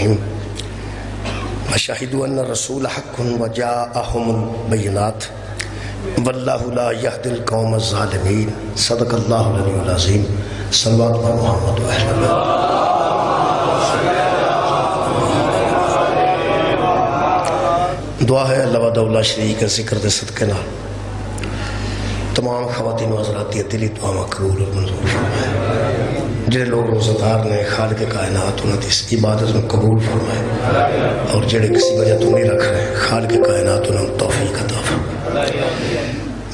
الرحیم وشہدوا ان الرسول حق وجاءہم البینات واللہ لا یہدی القوم الظالمین صدق اللہ العلی العظیم صلوات بر محمد و اہل بیت۔ دعا ہے اللہ وحدہ لا شریک کے ذکر دے صدقے نال تمام خواتین و حضرات دی دلی دعا مقبول اور منظور فرمائے۔ جڑے لوگ روزہ دار نے خالق کائنات انہوں نے اس عبادت میں قبول فرمائے، اور جڑے کسی وجہ تو نہیں رکھ رہے خالق کائنات انہوں نے توفیق عطا فرمائے۔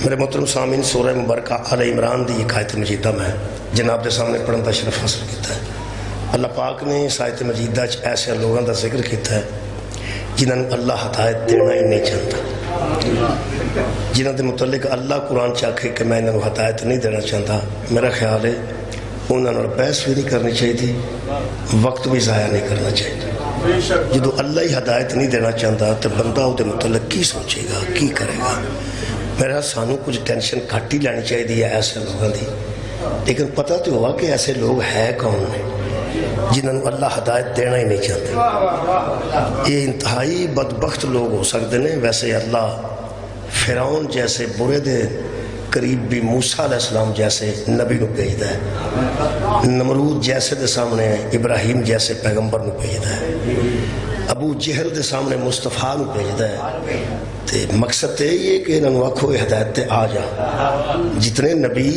میرے محترم سامعین، سورہ مبارکہ آل عمران دی ایک آیت مجیدہ میں جناب دے سامنے پڑھن دا شرف حاصل کیتا ہے۔ اللہ پاک نے اس آیت مجیدہ ایسے لوگوں دا ذکر کیتا ہے جنہوں نے اللہ ہدایت دینا ہی نہیں چاہتا، جنہوں دے متعلق اللہ قرآن چاہے کہ میں انہوں ہدایت نہیں دینا چاہتا۔ میرا خیال ہے انہوں نے بحث بھی نہیں کرنی چاہیے تھی، وقت بھی ضائع نہیں کرنا چاہیے۔ جدو اللہ ہی ہدایت نہیں دینا چاہتا تو بندہ وہ دے متعلق کی سوچے گا، کی کرے گا۔ میرا سانو کچھ ٹینشن گھٹ ہی لینی چاہیے ایسے لوگوں دی، لیکن پتہ تو ہوا کہ ایسے لوگ ہے کون ہیں جنہوں نے اللہ ہدایت دینا ہی نہیں چاہتے۔ یہ انتہائی بدبخت لوگ ہو سکتے ہیں۔ ویسے اللہ فرعون جیسے برے دے قریب بھی موسیٰ علیہ السلام جیسے نبی کو بھیجتا ہے، نمرود جیسے دے سامنے ابراہیم جیسے پیغمبر کو بھیجتا ہے، ابو جہل دے سامنے مصطفیٰ کو بھیجتا ہے۔ تے مقصد یہ کہ انہوں آکھو ہدایت تے آ جا۔ جتنے نبی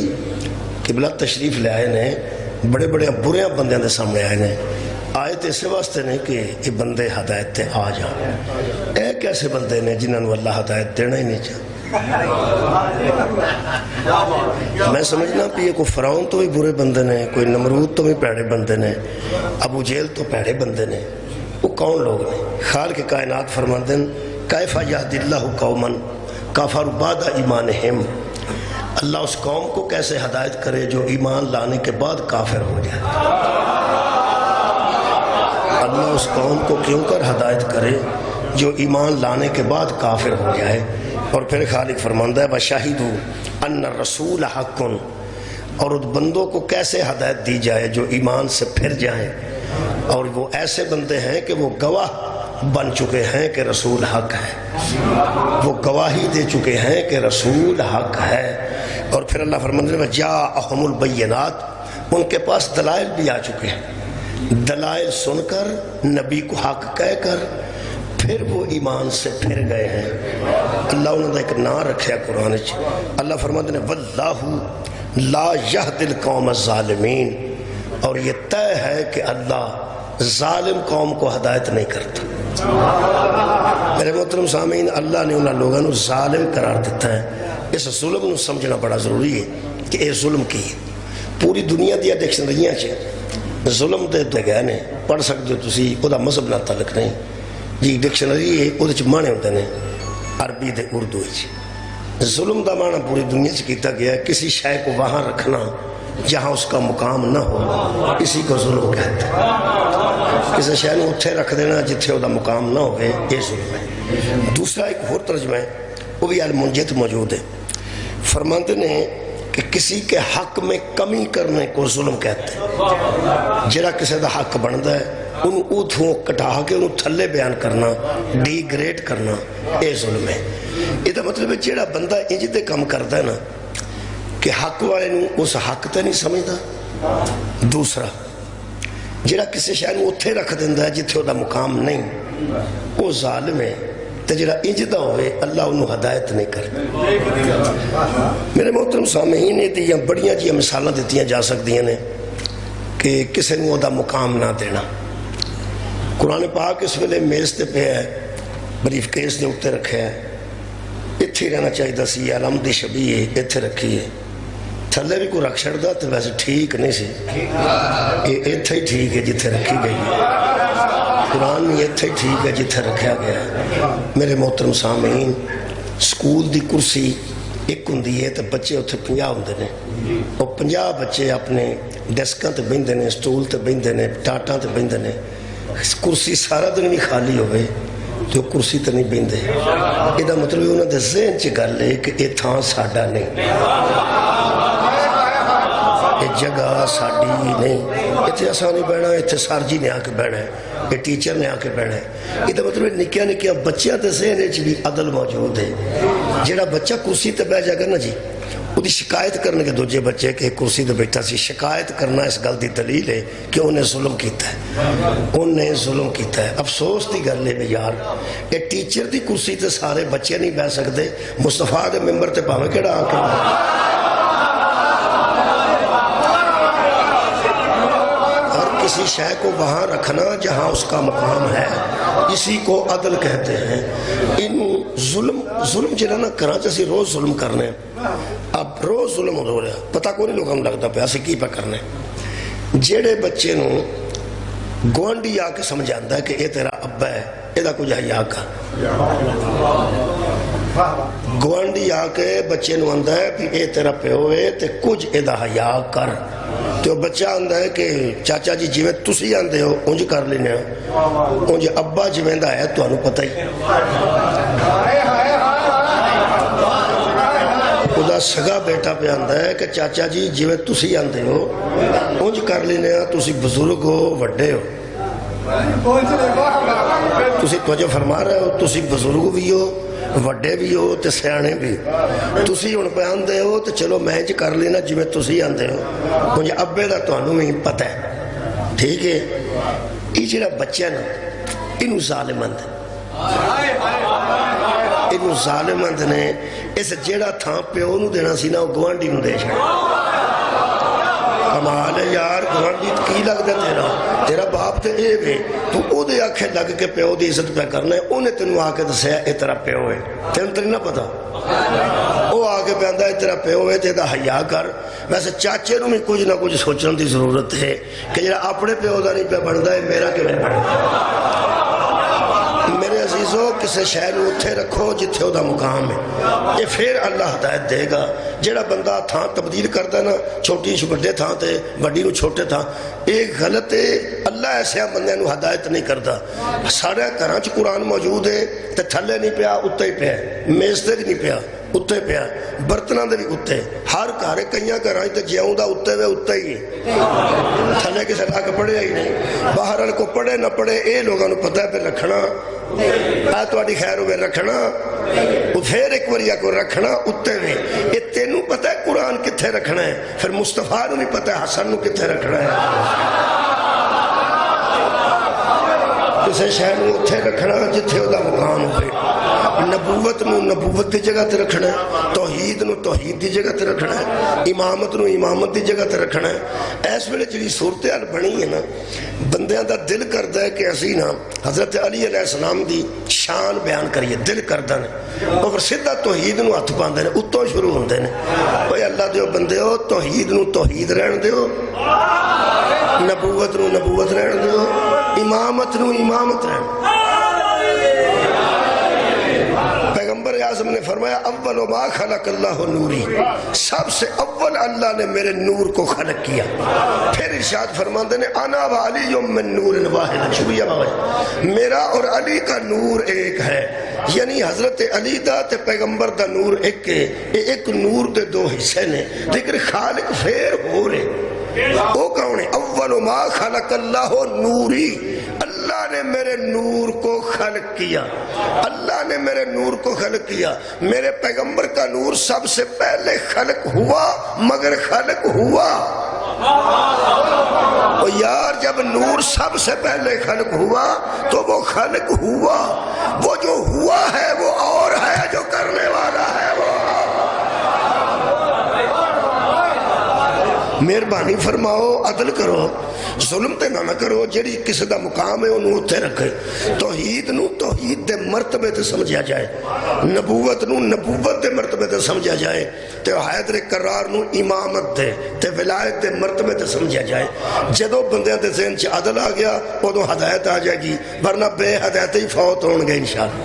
قبلہ تشریف لے آئے نے بڑے بڑے برے بندیاں دے سامنے آئے نے، آئے تے اسے واسطے نے کہ یہ بندے ہدایت تے آ جا۔ اے کیسے بندے نے جنہوں اللہ ہدایت دینا ہی نہیں چاہتا۔ میں سمجھنا بھی کوئی فرعون تو بھی برے بندے نے، کوئی نمرود تو بھی پیڑے بندے نے، ابو جہل تو پیڑے بندے نے۔ وہ کون لوگ نے؟ خالق کائنات فرماتے ہیں کیف یہدی اللہ قوما کفروا بعد ایمانہم، اللہ اس قوم کو کیسے ہدایت کرے جو ایمان لانے کے بعد کافر ہو جائے۔ اللہ اس قوم کو کیوں کر ہدایت کرے جو ایمان لانے کے بعد کافر ہو جائے۔ اور پھر خالق فرماندہ ہے وَشَهِدُوا أَنَّ الرَّسُولَ حَقٌ، اور اس بندوں کو کیسے ہدایت دی جائے جو ایمان سے پھر جائیں، اور وہ ایسے بندے ہیں کہ وہ گواہ بن چکے ہیں کہ رسول حق ہے، وہ گواہی دے چکے ہیں کہ رسول حق ہے۔ اور پھر اللہ فرماندہ ہے وَجَاءَهُمُ الْبَيِّنَاتُ، ان کے پاس دلائل بھی آ چکے ہیں۔ دلائل سن کر نبی کو حق کہہ کر پھر وہ ایمان سے پھر گئے ہیں۔ اللہ انہوں نے ایک نام رکھا قرآن چ، اللہ فرماتے ہیں واللہ لا یہدی القوم الظالمین، اور یہ طے ہے کہ اللہ ظالم قوم کو ہدایت نہیں کرتا۔ میرے محترم سامعین، اللہ نے انہوں لوگوں کو ظالم قرار دیتا ہے۔ اس ظلم کو سمجھنا بڑا ضروری ہے کہ یہ ظلم کی ہے۔ پوری دنیا دیا ڈکشنریاں چ ظلم دے گئے نے، پڑھ سکتے ہو تسی، وہ مذہب نہ تعلق نہیں جی۔ ڈکشنری ہے وہ معنی ہوتے ہیں عربی دے اردو چ۔ ظلم دا معنی پوری دنیا سے کیتا گیا ہے کسی شے کو وہاں رکھنا جہاں اس کا مقام نہ ہو، اسی کو ظلم کہتے ہیں۔ کسی شے کو اتھے رکھ دینا جتھے وہ مقام نہ ہوئے، یہ ظلم ہے۔ دوسرا ایک اور ترجمہ ہے، وہ بھی المنجد موجود ہے، فرماتے ہیں کہ کسی کے حق میں کمی کرنے کو ظلم کہتے ہیں۔ جڑا کسی دا حق بنتا ہے انہوں اتھوں کٹا کے انہوں تھلے بیان کرنا، ڈی گریڈ کرنا، یہ ظلم ہے۔ یہ مطلب ہے جڑا بندہ انج تے کم کرتا ہے نا کہ حق والے اس حق تے نہیں سمجھتا۔ دوسرا جڑا کسی شے نوں اتھے رکھ دیندا ہے جتھے وہ مقام نہیں، وہ ظالم ہے۔ تے جڑا انج دا ہوئے اللہ انہوں ہدایت نہیں کرتا۔ میرے محترم سامعین، یہ بڑیاں جی مثالاں دیتیاں جا سکتی ہیں کہ کسی نوں دا مقام نہ دینا۔ قرآن پاک اس ویلے میز تے پہ ہے، بریف کیس دے اتے رکھے ہے، اتھے رہنا چاہیے سی، علم دی شبیہ اتھے رکھی ہے، تھلے بھی کوئی رکھ چھڑتا تو ویسے ٹھیک نہیں سی، یہ اتھے ہی ٹھیک ہے جتھے رکھی گئی ہے۔ قرآن میں اتھے ہی ٹھیک ہے جتھے رکھا گیا ہے۔ میرے محترم سامعین، سکول دی کرسی ایک ہوندی ہے تو بچے اتھے 50 ہوندے نے، اور 50 بچے اپنے ڈیسکاں تے بیندے نے، سٹول تے بیندے نے، ٹاٹاں تے بیندے نے۔ کرسی سارا دن بھی خالی ہوئے تو کرسی تے نہیں بیندے، یہ مطلب انہوں نے ذہن چ گل ہے کہ یہ تھان ساڈا نہیں، یہ جگہ ساڈی نہیں، اتنے اساں نہیں بہنا، اتنے سر جی نے آ کے بہنا ہے۔ کہ ٹیچر نے آ کے پڑھنا ہے. یہ مطلب نکیا نکیا بچیاں تے ذہن وچ بھی عدل موجود ہے. جڑا بچہ کرسی تے بیٹھ جائے گا نا جی وہ شکایت کرنے کے دوجے بچے کہ کرسی تے بیٹھا سی, شکایت کرنا اس گل دی دلیل ہے کہ انہیں ظلم کیتا ہے, انہیں ظلم کیتا ہے. افسوس دی گل ہے یار کہ ٹیچر دی کرسی تے سارے بچے نہیں بیٹھ سکتے, مصطفیٰ دے ممبر تے پاویں کیڑا آ کے اور کسی شے کو وہاں رکھنا جہاں اس کا مقام ہے, اسی کو عدل کہتے ہیں. ان ظلم جنہاں نہ کراں اسی روز ظلم کرنے, اب روز ظلم ہو رہا پتہ کو نہیں لوگوں لگتا پہ اسی کی پہ کرنے. جیڑے بچے نو گوانڈی آ کے سمجھاندا ہے کہ یہ تیرا ابا ہے یہ کچھ حیا کر, گوانڈی آ کے بچے نو آندا ہے کہ یہ تیرا پیو ہے تے کچھ یہ حیا کر, تو بچہ آندا ہے کہ چاچا جی جویں تسی آندے ہو انج کر لینے ہو, انج ابا جویں دا ہے تانوں پتہ ہی. خدا سگا بیٹا پہ آندا ہے کہ چاچا جی جویں تسی آندے ہو انج کر لینے ہو, تسی بزرگ ہو وڈے ہو, تسی توجہ فرما رہے ہو, تسی بزرگ بھی ہو وڈے بھی ہو تے سیانے بھی, تسی ہن پہ آندے ہو تو چلو میں انج کر لینا جویں تسی آندے ہو, انج ابے دا تانوں بھی پتہ ہے. ٹھیک ہے, یہ جڑا بچہ نا انہوں ظالمند انہوں ظالمند نے اس جیڑا تھا پیو نو دینا سی نا وہ گوانڈی نو دے چھڑا. کمال ہے یار, گوانڈی کی لگ دا تیرا باپ تے اے وے, تو او دے آنکھیں لگ کے پیو دی عزت پہ کرنا ہے, انہیں تینوں آ کے دسیا اے تیرا پیو ہے, تینوں تیرے نہ پتا وہ آ کے پہ آندا ہے تیرا پیو ہے تے دا حیا کر. ویسے چاچے نو بھی کچھ نہ کچھ سوچنے دی ضرورت ہے کہ جڑا اپنے پیو دا نہیں پہ بندا ہے میرا کیوں نہیں بندا. میرے عزیزو کسے شے نو اتھے رکھو جتھے او دا مقام ہے, یہ پھر اللہ ہدایت دے گا. جڑا بندہ تھاں تبدیل کرتا نا چھوٹی چھوٹے تھاں تے بڑی نو چھوٹے تھاں, ایک غلط ہے. اللہ ایسے بندے نو ہدایت نہیں کرتا. سارے گھراں چ قرآن موجود ہے تے تھلے نہیں پیا اتنے ہی پیا, میز تے نہیں پیا اتنے پیا, برتناں دے بھی اتنے, ہر گھر کئیاں گھراں تے جیوں دا اتنے وے اتنے ہی تھلے کسے لا کے پڑھے ہی نہیں. باہر والے کو پڑھے نہ پڑھے اے لوگوں نے پتہ ہے پھر رکھنا تہاڈی خیر ہوئے رکھنا, پھر ایک وریا کو رکھنا اتنے وے. یہ تینوں پتہ ہے قرآن کتھے رکھنا ہے, پھر مصطفیٰ نو نہیں پتہ ہے حسن نو کتھے رکھنا ہے. کسے شے نو اتھے رکھنا جتھے او دا مقام ہوئے. نبوت نو نبوت دی جگہ تے رکھنا ہے, توحید نو توحید دی جگہ تے رکھنا ہے, امامت نو امامت دی جگہ تے رکھنا ہے. اس ویلے جڑی صورتحال بنی ہے نا, بندیاں دا دل کردا ہے کہ اسی نا حضرت علی علیہ السلام دی شان بیان کریے, دل کردا نے اور سیدھا توحید نو ہتھ پاندے نے, اتوں شروع ہوندے نے. اوے اللہ دیو بندیو توحید نو توحید رہن دیو, نبوت نو نبوت رہن دیو, امامت نو امامت رہن. پیغمبر اعظم نے فرمایا اول ما خلق اللہ نوری, سب سے اول اللہ نے میرے نور کو خلق کیا. پھر ارشاد فرماندے نے انا و علی من نور واحد, شکریہ بابا, میرا اور علی کا نور ایک ہے. یعنی حضرت علی دا تے پیغمبر دا نور ایک ہے, ایک نور دے دو حصے نے, لیکن خالق پھر ہو رہے. وہ کون ہے؟ اول ما خلق اللہ نوری, اللہ نے میرے نور کو خلق کیا, اللہ نے میرے نور کو خلق کیا. میرے پیغمبر کا نور سب سے پہلے خلق ہوا, مگر خلق ہوا. اور یار جب نور سب سے پہلے خلق ہوا تو وہ خلق ہوا, وہ جو ہوا ہے وہ اور ہے جو کرنے والا ہے وہ. مہربانی فرماؤ عدل کرو, ظلم تے نہ کرو. جڑی کسی دا مقام ہے انہوں اتھے رکھے. توحید نو توحید دے مرتبے تے سمجھا جائے, نبوت نو نبوت دے مرتبے تے سمجھا جائے, تے حیدر کرار نو امامت دے تے ولایت دے مرتبے تے سمجھا جائے. جدو بندیاں دے ذہن چ عدل آ گیا ادو ہدایت آ جائے گی, ورنہ بے ہدایت ہی فوت ہون گے انشاءاللہ.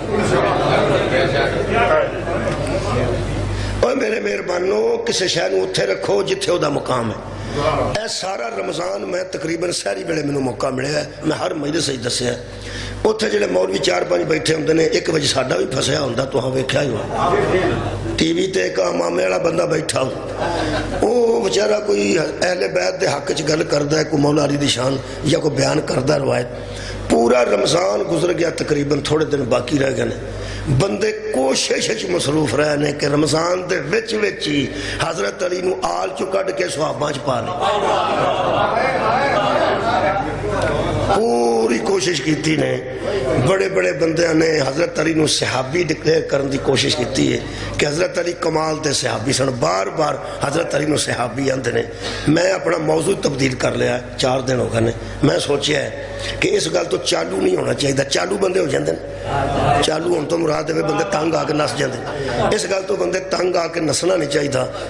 اور میرے مہربانوں کسی شے نو اتھے رکھو جتھے او دا مقام ہے. اے سارا رمضان میں تقریباً ساری ویلے مینوں موقع ملیا ہے, میں ہر مجلس وچ دسیا اتھے جڑے مولوی 4-5 بیٹھے ہوندے نے, ایک وجہ ساڈا بھی پھسیا ہوندا, تہاں ویکھیا ہی ہو ٹی وی تے ایک امامے والا بندہ بیٹھا ہو, وہ بیچارہ کوئی اہل بیت دے حق وچ گل کردا ہے, کوئی مولا علی دی شان یا کوئی بیان کردا روایت, پورا رمضان گزر گیا، تقریباً تھوڑے دن باقی رہ گئے، بندے کوشش مصروف رہے نے کہ رمضان دے وچ وچ ہی حضرت علی نو آل چو کڈ کے صحابہ چ پا لے۔ پوری کوشش کیتی نے، بڑے بڑے بندیاں نے حضرت علی نو صحابی ڈکلیئر کرن دی کوشش کیتی ہے کہ حضرت علی کمال دے صحابی سن، بار بار حضرت علی نو صحابی آندے نے۔ میں اپنا موضوع تبدیل کر لیا، 4 دن ہو گئے نے، میں سوچیا ہے کہ اس گل تو چالو نہیں ہونا چاہیے، چالو بندے ہو جاندے ہیں، چالو ہون تو مراد ہے بندے تنگ آ کے نس جاندے ہیں، اس گل تو بندے تنگ آ کے نسنا نہیں چاہیے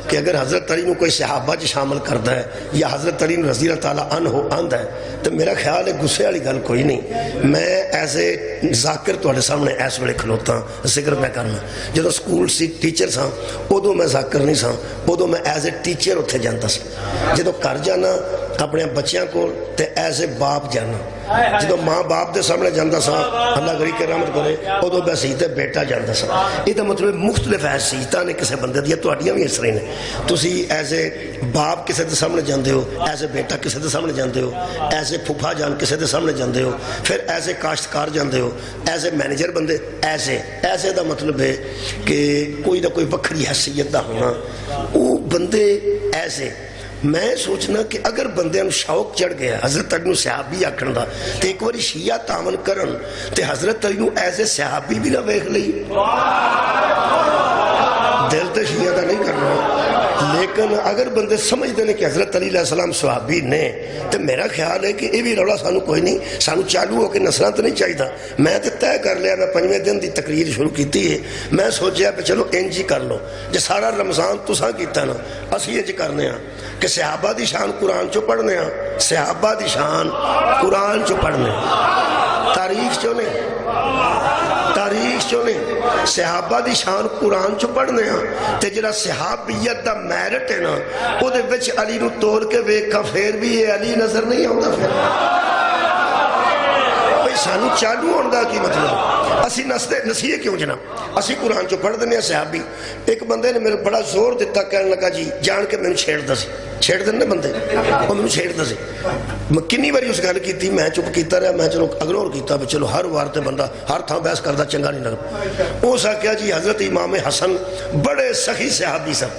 کہ اگر حضرت علی نو کوئی صحابہ چ شامل کرتا ہے یا حضرت علی رضی اللہ تعالیٰ عنہ آندا ہے تو میرا خیال ہے غصے والی گل کوئی نہیں۔ میں ایز اے ذاکر تواڈے سامنے اس ویلے کھلوتا ذکر میں کرنا، جدو سکول سی ٹیچر سا ادو میں ذاکر نہیں سا، ادو میں ایز اے ٹیچر اتنے جاتا سا، جدو گھر جانا اپنے بچیاں کو تے ایز اے باپ جانا، جدو ماں باپ دے سامنے جانا سا اللہ غریب کے رحمت کرے ادو میں سیتے بیٹا جانا سا۔ یہ مطلب مختلف ہے سیتا نے کسی بندے دیا، تہاڈیاں بھی اس طرح نے، تسی ایز اے باپ کسی دے سامنے جاندے ہو، ایز اے بیٹا کسی دے سامنے جاندے ہو، ایز اے پھپھا جان کسی دے سامنے جاندے ہو، پھر ایز اے کاشتکار جاندے ہو، ایز اے مینیجر بندے، ایسے دا مطلب ہے کہ کوئی نہ کوئی وکھری حیثیت دا ہونا، وہ بندے ایسے۔ میں سوچنا کہ اگر بندے شوق چڑھ گیا حضرت علی نو صحابی آکھن دا تے ایک باری شیعہ تعاون کرن تے حضرت علی نو ایز اے صحابی بھی نہ ویکھ لئی، دل تے شیعہ دا نہیں کرنا، لیکن اگر بندے سمجھتے ہیں کہ حضرت علی علیہ السلام صحابی نے تو میرا خیال ہے کہ یہ بھی رولا سانو کوئی نہیں، سانو چالو ہو کے نسنا تو نہیں چاہیے۔ میں تو طے کر لیا، میں 5ویں دن دی تقریر شروع کیتی ہے، میں سوچیا کہ چلو انج ہی کر لو، جو سارا رمضان تساں کیتا نا اسی انج کرنے ہاں کہ صحابہ دی شان قرآن چو پڑھنے ہاں، صحابہ دی شان قرآن چو پڑھنے ہاں، تاریخ چو نہیں، تاریخ چو نہیں، صحابہ دی شان قرآن چو پڑھنے ہاں تے جڑا صحابیت دا میرٹ ہے نا او دے وچ علی نو توڑ کے ویکھا پھر بھی یہ علی نظر نہیں آندا، پھر بھئی سانو چالو آندا کی مطلب اسی نسیے کیوں جناب، اسی قرآن چو پڑھ دنے صحابی۔ ایک بندے نے میرے بڑا زور دیتا، کہنے لگا جی جان کے میں نے چھیڑ دا سی، چھیڑ دنے بندے وہ میں نے چھیڑ دا سی، میں کنی باری اس گل کی تھی، میں چپ کیتا رہا، میں چلو اگنور کیتا، چلو ہر وارتے بندہ ہر تھا بحث کردہ چنگا نہیں لگا۔ وہ سا کیا جی حضرت امام حسن بڑے سخی صحابی سن،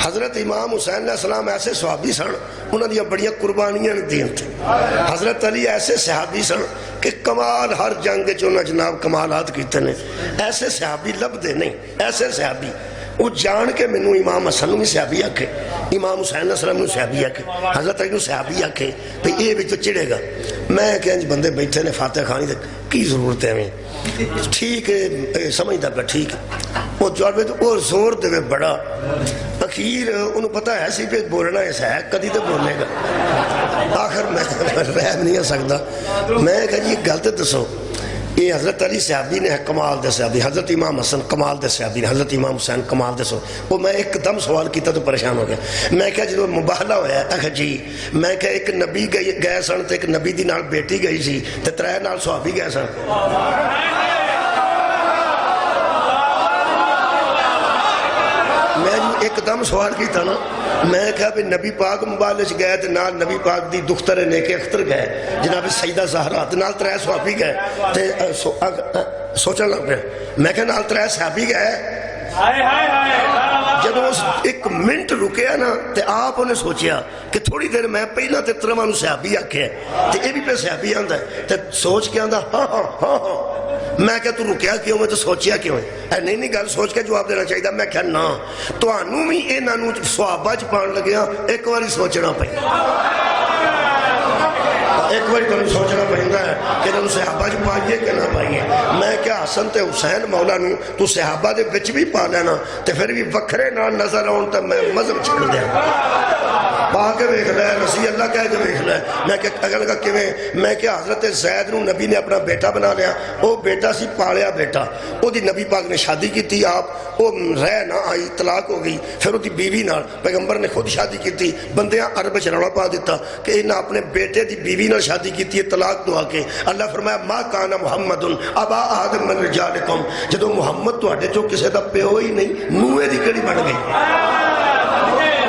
حضرت امام حسین علیہ السلام ایسے صحابی سن انہوں نے بڑیاں قربانیاں دین تھے، حضرت علی ایسے صحابی سن کہ کمال ہر جنگ چونا جناب کمالات کیتے ہیں، ایسے صحابی لب دے نہیں، ایسے صحابی وہ جان کے میں امام حسن نو بھی صحابی آکھے، امام حسین علیہ السلام نو صحابی آکھے، حضرت علی نو صحابی آکھے، تو یہ بھی تو چڑھے گا۔ میں کہ انج بندے بیٹھے نے فاتح خانی دے کی ضرورت ہے ہمیں، ٹھیک ہے سمجھتا پہ ٹھیک ہے، وہ جواب تو اور زور دے بڑا، اخیر انہوں پتہ ہے سی پہ بولنا ایسا ہے کدی تو بولنے گا، آخر میں رہ نہیں سکتا، میں کہا جی گلت دسو، یہ حضرت علی صحابی نے کمال دے صحابی، حضرت امام حسن کمال دے صحابی، حضرت امام حسین کمال دے صحابی۔ وہ میں ایک دم سوال کیتا تو پریشان ہو گیا، میں کہا جب مباہلہ ہویا ہے جی، میں کہا ایک نبی گئے سن تو ایک نبی دی نال بیٹی گئی سی تو 3 نال صحابی گئے سن، میں ایک دم سوال کیتا نا، میں کہا بھی نبی پاک مبالج گئے تے نال نبی پاک دی دختر نیک اختر گئے جناب سیدہ زہرا تے نال 3 صحابی گئے تے سوچن لگ پہ، میں کہا نال 3 صحابی گئے۔ جب اس 1 منٹ رکیا نا تے آپ نے سوچیا کہ تھوڑی دیر میں پہلا تے 3 صحابی آکھے تے یہ بھی پہ صحابی آندا ہے تے سوچ کے آندا ہاں ہاں ہاں ہاں، میں کہا تو رکیا کیوں ہے تو سوچیا کیوں ہے، نہیں گل سوچ کے جواب دینا چاہیے، میں کہا نا تو آنو بھی انہوں صحابہ چ پان لگیا ایک باری سوچنا پہ، ایک باری تو سوچنا پہنتا ہے کہ انہوں صحابہ چ پائیے کہ نہ پائیے۔ میں کیا حسن تے حسین مولا نو تو صحابہ دے بچ بھی پا لینا تے پھر بھی وکھرے نہ نظر آن تے میں مذہب چھڑ دیا، پا کے ویکھ لے رسی اللہ کہہ کے ویکھ لے۔ میں کہ اگر لگا کیویں، میں کہ حضرت زید نو نبی نے اپنا بیٹا بنا لیا، وہ بیٹا سی پالیا بیٹا، وہ دی نبی پاک نے شادی کی تھی، آپ وہ رہ نہ آئی طلاق ہو گئی، پھر وہ دی بیوی نال پیغمبر نے خود شادی کی تھی، بندیاں عرب چ رولا پا دیتا کہ انہاں اپنے بیٹے دی بیوی نال شادی کی تھی طلاق دعا کے۔ اللہ فرمایا ما کان محمد ابا احد من رجالکم، جدو محمد تواڈے چوں کسے دا پیو ہی نہیں، نوے دی کڑی بن گئی،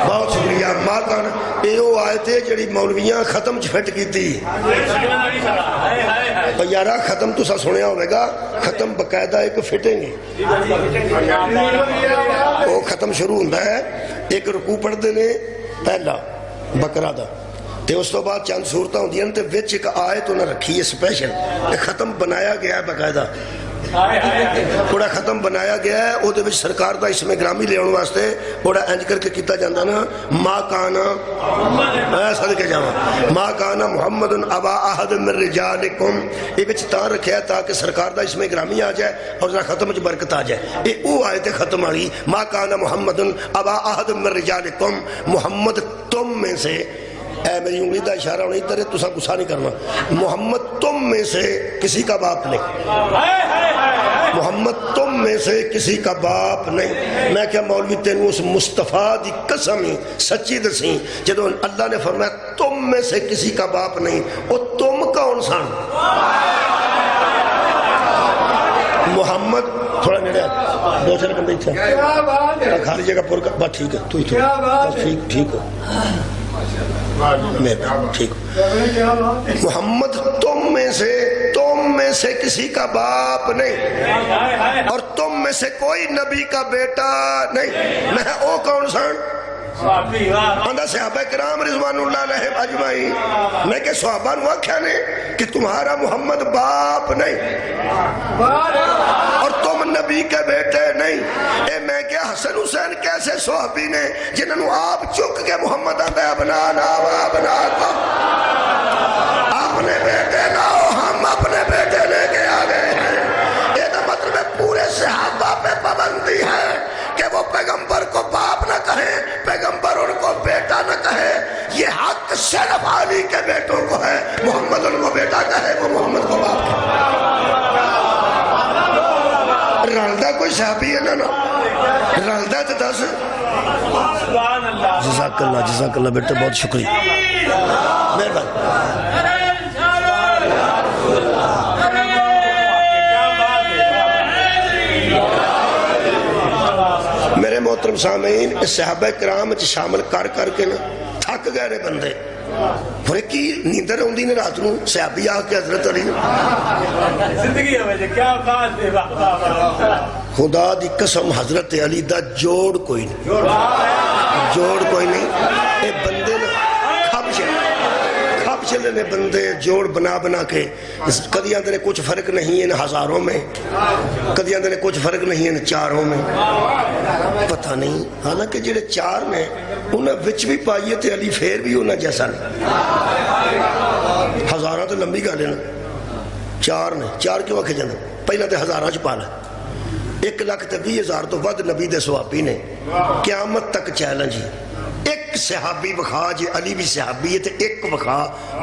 بہت شکریہ ماں کان یہ وہ آئے تھے جڑی مولویاں ختم فٹ کی تھی یارا ختم تو سا سنیا ہوئے گا ختم باقاعدہ ایک فٹیں گے وہ ختم شروع ہوتا ہے ایک رکوع پڑھتے نے پہلا بکرا دا تے اس تو بعد چند صورتیں ہوندی ہیں تے وچ ایک آیت انہیں رکھی ہے سپیشل ختم بنایا گیا ہے باقاعدہ بڑا ختم بنایا گیا ہے او دے وچ سرکار دا اسم گرامی لے آنے واسطے بڑا انج کر کے کیتا جاندہ نا ما کانا صدقے جاواں ما کانا محمد ابا احد من رجالکم یہ وچ تاں رکھیا ہے تاکہ سرکار دا اسم گرامی آ جائے اور ذرا ختم وچ برکت آ جائے یہ او آیت ختم والی ما کانا محمد ابا احد من رجالکم محمد تم میں سے اے میری انگلی دا اشارہ ہونا ادھر ہے تسا غصہ نہیں کرنا محمد تم میں سے کسی کا باپ نہیں محمد تم میں سے کسی کا باپ نہیں میں کیا مولوی تینوں اس مصطفیٰ دی قسمی سچی دسیں جدو اللہ نے فرمایا تم میں سے کسی کا باپ نہیں وہ تم کون سان محمد تھوڑا نیڑے دو چار بندے تھے کھا لیجیے گا پور کا بات ٹھیک ہے تو ہی تو ٹھیک ہو ٹھیک محمد تم میں سے کسی کا باپ نہیں اور تم میں سے کوئی نبی کا بیٹا نہیں میں او کون سان اندھا صحابہ کرام رضوان اللہ علیہ اجمعین میں کہ صحابہ نو آکھیا نے کہ تمہارا محمد باپ نہیں اور تم نبی کے بیٹے نہیں اے میں کہ حسن حسین کیسے صحابی نے جنہوں آپ چک کے محمد آدھا بنانا کو اپنے بیٹے لاؤ ہم اپنے بیٹے لے کے آگئے ہیں یہ تو مطلب پورے صحابہ پہ پابندی ہے کہ وہ پیغمبر کو باپ نہ کہیں پیغمبر ان کو بیٹا نہ کہے یہ حق صرف علی کے بیٹوں کو ہے محمد ان کو بیٹا کہے وہ محمد کو باپ کہے رلدہ کوئی صحابی ہے نا رلدہ تو دس جزاک اللہ بیٹے بہت شکریہ مہربانی میرے محترم سامعین اس صحابہ کرام شامل کر کے نا تھک گئے رہے بندے پھر کی نیندر ہوندی نے رات نو صحابی آ کے حضرت علی زندگی ہے کیا بات ہے خدا دی قسم حضرت علی دا جوڑ کوئی نہیں اے بندے نا کھپ چلے نے بندے جوڑ بنا کے کدی آندے نے کچھ فرق نہیں ان ہزاروں میں کدی آندے نے کچھ فرق نہیں ان چاروں میں پتہ نہیں حالانکہ جڑے چار نے انہیں وچ بھی پائیے تے علی پھر بھی انہیں جیسا نہیں ہزارہ تو لمبی گالے نا چار نے چار کیوں آکھے جانے پہلا تے ہزارہ چ پالا 1,20,000 تو ود نبی دے صحابی نے قیامت تک چیلنج ہی ایک صحابی بخا جی علی بھی صحابی ہے تے ایک بخا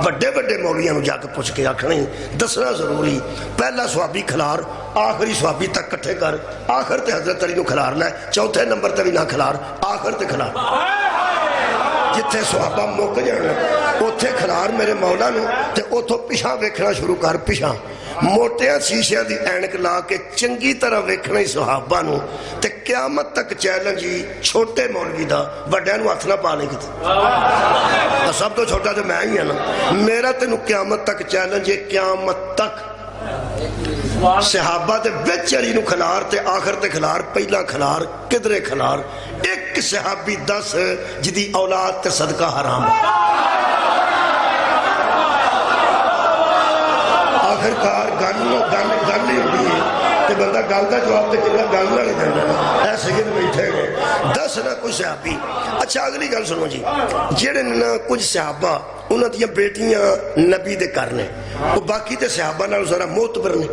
بڑے مولویاں نو جا کے پوچھ کے آکھنے دسنا ضروری پہلا صحابی کھلار آخری صحابی تک کٹھے کر آخر تے حضرت علی نو کھلار لے چوتھے نمبر تے بھی نہ کھلار آخر تے کھلار جتھے صحابہ موک جانا اوتھے کھلار میرے مولا نو تے اوتھوں پیشاں ویکھنا شروع کر پیشاں موٹیاں شیشیاں دی اینک لا کے چنگی طرح ویکھنا ہی صحابہ نو تے قیامت تک چیلنج ہی چھوٹے مولوی دا بڑے نو ہاتھ نہ پانے کی تھی سب تو چھوٹا تو میں ہی ہے نا میرا تینو قیامت تک چیلنج ہے قیامت تک صحابہ تے وچ علی نو کھلار تے آخر تے کھلار پہلا کھلار کدرے کھلار ایک صحابی 10 جدی اولاد تے صدقہ حرام آخرکار گل ہی ہوئی ہے کہ بندہ گل کا جواب تے کلا گل نہ لے جانا ایسے کہ بیٹھے گئے 10 نہ کچھ صحابی اچھا اگلی گل سنو جی جڑے نہ کچھ صحابہ انہاں دیاں بیٹیاں نبی دے کرنے وہ باقی تے صحابہ نال ذرا معتبر نے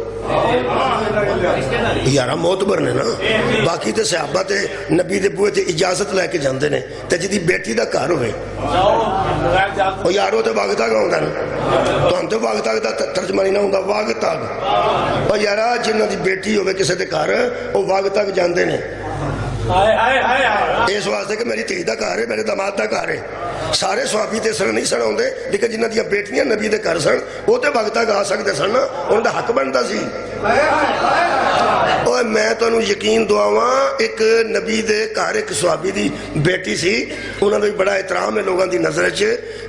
یارا معتبر نے نا باقی تے صحابہ تے نبی دے بوئے تے اجازت لے کے جاندے نے تے جدی بیٹی دا گھر ہوئے او یارو تے وقت تک ہوندا نا تو ہم تے وقت تک دا ترجمہ نہیں نہ ہوندا وقت تک او یارا جنہاں دی بیٹی ہوئے کسے دے گھر او وقت تک جاندے نے اس واسطے کہ میری تھی دا گھر ہے میرے داماد دا گھر ہے سارے صحابی تے سن نہیں سن ہوندے لیکن جنہاں دیاں بیٹیاں نبی دے گھر سن وہ تے وقت تک آ سکتے سن انہاں دا حق بندا سی اوے میں تانوں یقین دعاواں ایک نبی دے گھر ایک صحابی دی بیٹی سی انہاں دا بڑا احترام ہے لوگاں دی نظر وچ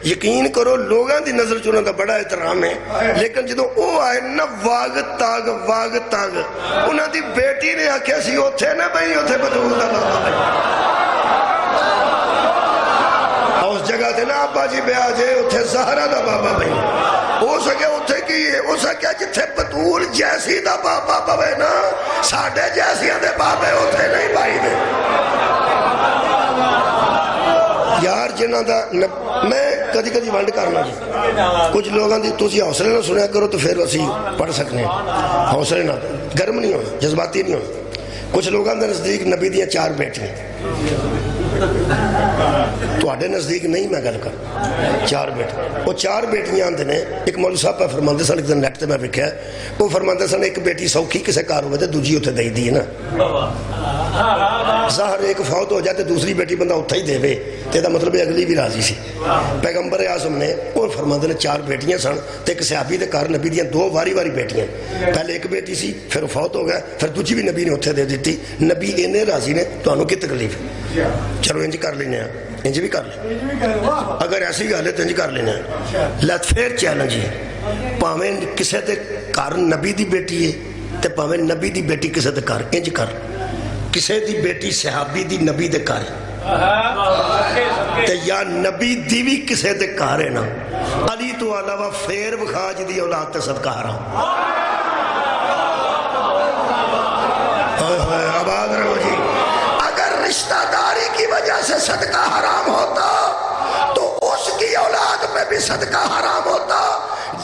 یقین کرو لوگاں دی نظر وچ انہاں دا بڑا احترام ہے لیکن جدوں او آئے نا واگ تاگ انہاں دی بیٹی نے آکھیا سی اوتھے نہ بھئی اوتھے بطول دا بابا بھئی اس جگہ تے نا ابا جی بیاہ جے اوتھے زہرا دا بابا بھئی ہو سکے اوتھے کی ہے ہو سکے جتھے بطول جیسی دا بابا بھئی نا ساڑھے جیسیاں دے بابے اوتھے نہیں بھائی دے یار جنہ دا میں کدی کدی ونڈ کرنا جی کچھ لوگاں دی تسی حوصلے نہ سنیا کرو تو پھر اسی پڑھ سکنے حوصلے نہ گرم نہیں ہونا جذباتی نہیں ہونا کچھ لوگاں دے نزدیک نبی دیاں 4 بیٹیاں تو آڈے نزدیک نہیں میں گل کر 4 بیٹے وہ 4 بیٹیاں آندے نے ایک مولوی صاحب پہ فرماندے سن ایک دن نیٹ تے میں وکھیا وہ فرماندے سن ایک بیٹی سوکھی کسے کار ہوئے تے دوجی اتھے دئی دی نا ظاہر ایک فوت ہو جاتے دوسری بیٹی بندہ اتھا ہی دے وے تے دا مطلب اگلی بھی راضی سی پیغمبر اعظم نے اور فرماندے نے 4 بیٹیاں سن تے ایک صحابی دے کار نبی دیاں 2 واری بیٹیاں پہلے ایک بیٹی سی پھر فوت ہو گیا پھر دوجی بھی نبی نے اتھے دے دیتی نبی اینے راضی نے تو انہوں کی تکلیف چلو انج کر لینے ہیں انج بھی کر لیں اگر ایسی گل ہے تو انج کر لینا لت پھر چیلنج ہے پاویں کسے تے کار نبی دی بیٹی ہے تے پاویں نبی دی بیٹی کسے تے کار انج کر کسے دی بیٹی صحابی دی نبی دے کار تے یا نبی دی بھی کسے تے کار ہے نا علی تو علاوہ پھر بخاج دی اولاد تے صدقہ حرام آباد رہو جی اگر رشتہ داری کی وجہ سے صدقہ حرام ہوتا تو اس کی اولاد میں بھی صدقہ حرام ہوتا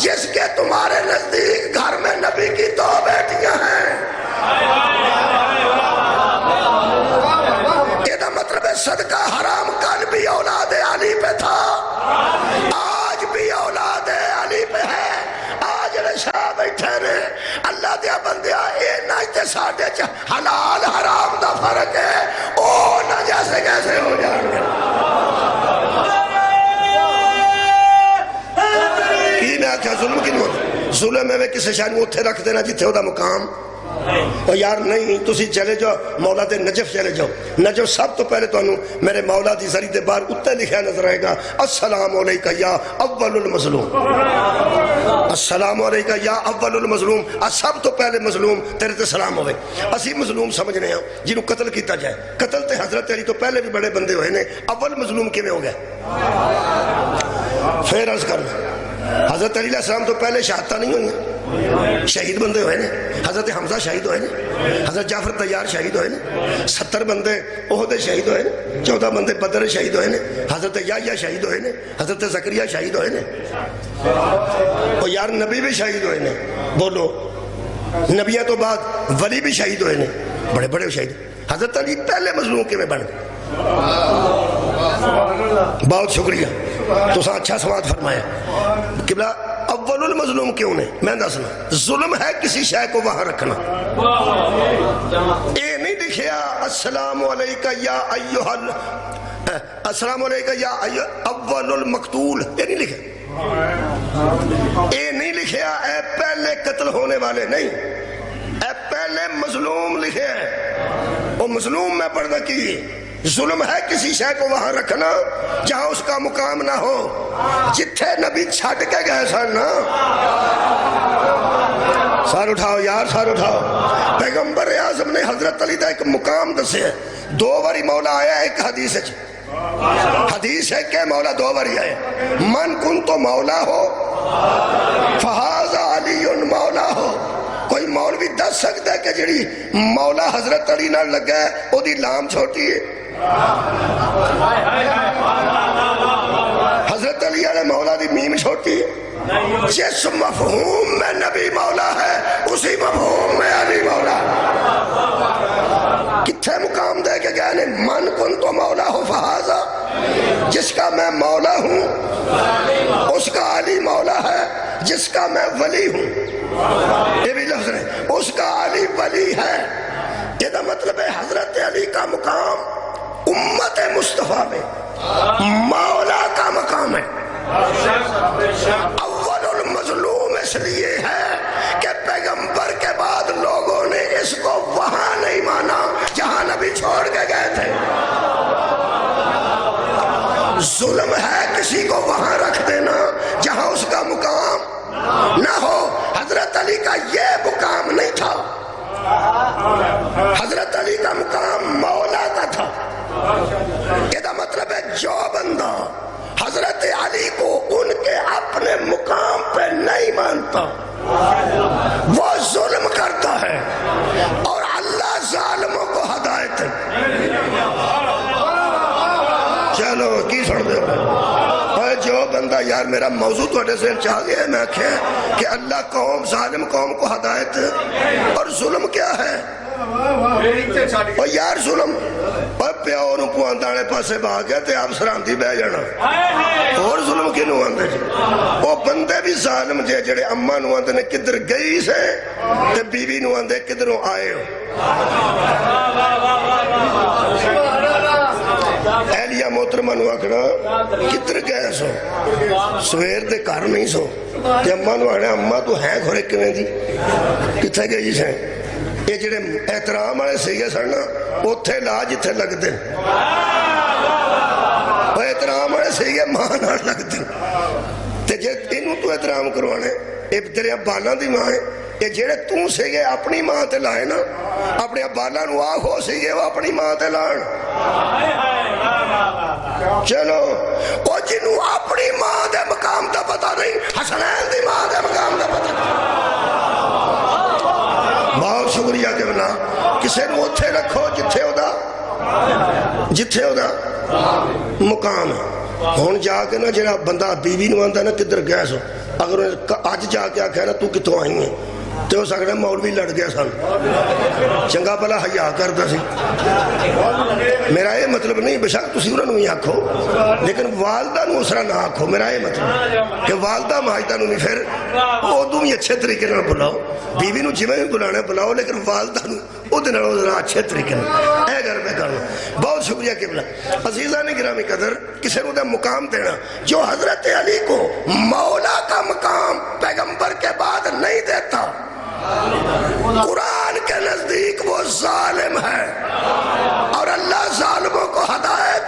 جس کے تمہارے نزدیک گھر میں نبی کی 2 بیٹیاں ہیں یہ مطلب ہے صدقہ حرام کل بھی اولاد علی پہ تھا آج بھی اولاد علی پہ ہے آج رشاہ بیٹھے نے اللہ دیا بندیا اے ناجتے ساڑھے حلال حرام دا فرق ہے او نہ جیسے کیسے ہو جائیں گے کی میں آکھا ظلم کی نہیں ظلم ہے کسی شاید وہ اتھے رکھ دینا جتھے ہو دا مقام اور یار نہیں تسی چلے جاؤ مولا دے نجف چلے جاؤ نجف سب تو پہلے تو انہوں میرے مولا دی ذریعہ دے بار اتنے لکھیا نظر آئے گا السلام علیکہ یا اول المظلوم السلام علیکہ یا اول المظلوم سب تو پہلے مظلوم تیرے تے سلام ہوئے اسی مظلوم سمجھنے ہیں جنہوں قتل کیتا جائے قتل تے حضرت علی تو پہلے بھی بڑے بندے ہوئے نے اول مظلوم کیویں ہو گئے پھر عرض کرنا حضرت علی علیہ السلام تو پہلے شہادتہ نہیں ہوئی شہید بندے ہوئے نے حضرت حمزہ شہید ہوئے نے حضرت جعفر طیار شہید ہوئے نے 70 بندے احد شہید ہوئے نے 14 بندے بدر شہید ہوئے نے حضرت یحییٰ شہید ہوئے نے حضرت زکریا شہید ہوئے نے اور یار نبی بھی شہید ہوئے نے بولو نبیوں تو بعد ولی بھی شہید ہوئے نے بڑے بڑے شہید حضرت علی پہلے مظلوم کے میں بن بہت شکریہ تو سا اچھا سواد فرمایا قبلہ اول المظلوم کیوں نے میں دسنا ظلم ہے کسی شے کو وہاں رکھنا اے نہیں لکھیا السلام علیکہ یا ایوہ السلام علیکہ یا اول المقتول یہ نہیں لکھیا اے نہیں لکھیا اے پہلے قتل ہونے والے نہیں اے پہلے مظلوم لکھے ہیں وہ مظلوم میں پڑھنا کی ظلم ہے کسی شے کو وہاں رکھنا جہاں اس کا مقام نہ ہو جتھے نبی چھٹ کے گئے سن نا سار اٹھاؤ یار سار اٹھاؤ پیغمبر اعظم نے حضرت علی دا ایک مقام دسے 2 باری مولا آیا ایک حدیث ہے کہ مولا 2 باری آئے من کن تو مولا ہو فہذا علی مولا ہو کوئی مولوی دس سکتا ہے کہ جڑی مولا حضرت علی نہ لگا ہے او دی لام چھوٹی ہے حضرت علی علیہ مولا دی میم چھوٹی ہے جس مفہوم میں نبی مولا ہے اسی مفہوم میں علی مولا کتھے مقام دے کے گئے من کن تو مولا ہو فہذا جس کا میں مولا ہوں اس کا علی مولا ہے جس کا میں ولی ہوں یہ بھی لفظ ہے اس کا علی ولی ہے یہ دا مطلب ہے حضرت علی کا مقام امت مصطفیٰ میں مولا کا مقام ہے اول المظلوم اس لیے ہے کہ پیغمبر کے بعد لوگوں نے اس جس کو وہاں نہیں مانا جہاں نبی چھوڑ کے گئے تھے۔ ظلم ہے کسی کو وہاں رکھ دینا جہاں اس کا مقام نہ ہو۔ حضرت علی کا یہ مقام نہیں تھا، حضرت علی کا مقام مولا کا تھا۔ یہ مطلب ہے جو بندہ حضرت علی کو ان کے اپنے مقام پہ نہیں مانتا وہ ظلم کرتا ہے، اور اللہ ظالموں کو ہدایت ہے۔ چلو کی سن دے جو بندہ یار میرا موضوع تھوڑے سے چاہ گیا ہے، میں کہے کہ اللہ قوم ظالم قوم کو ہدایت، اور ظلم کیا ہے؟ اور یار ظلم اور پیو نو پواندانے پاسے بھاگ گیا تے آپ سرامتی بہ جانا، اور ظلم کینوں آندے جی؟ وہ بندے بھی ظالم جے جڑے اماں نو آندے نے کدھر گئی سے تے بیوی نو آندے کدھروں آئے ہو۔ اہلیہ محترمہ نو آکھنا کدھر گئے سو؟ سویر دے گھر نہیں سو تے اماں نو آکھنا اماں تو ہے گھرے کیویں دی کتھے گئی سے؟ یہ جڑے احترام والے سیے سن اوتھے لا جتھے لگدے، احترام والے سیے ماں نال لگدے، تے جے اینوں تو احترام کروانے اے تیرے ابالاں دی ماں ہے، یہ جڑے تو سیے اپنی ماں تے لائے نا اپنے ابالاں نو آکھو سیے وہ اپنی ماں تے لان۔ چلو او جنوں اپنی ماں دے مقام دا پتہ نہیں حسنین دی ماں دے مقام دا پتہ نہیں۔ بہت شکریہ کہ بنا کسے نو اتھے رکھو جتھے ہو دا مقام ہے۔ ہون جا کے نا جڑا بندہ بیوی نو آندا نا کدھر گئے سو، اگر آج جا کے آکھیا نا تو کتوں آئی ہیں تے ہو سکتا ہے مولوی لڑ گیا سن، چنگا بھلا حیا کردا سی۔ میرا یہ مطلب نہیں بشک تسی انہاں نو ہی آکھو لیکن والدہ نو اسرا نہ آکھو، میرا یہ مطلب کہ والدہ ماجدہ نو نہیں، پھر ادوں بھی اچھے طریقے نال بلاؤ، بیوی نو جویں بھی بلانا بلاؤ لیکن والدہ نو اودے نال ذرا اچھے طریقے نال اے گھر میں کرو۔ بہت شکریہ قبلہ عزیزان گرامی قدر، کسی نو دے مقام دینا جو حضرت علی کو مولا کا مقام پیغمبر کے بعد نہیں دیتا، قرآن کے نزدیک وہ ظالم ہے، اور اللہ ظالموں کو ہدایت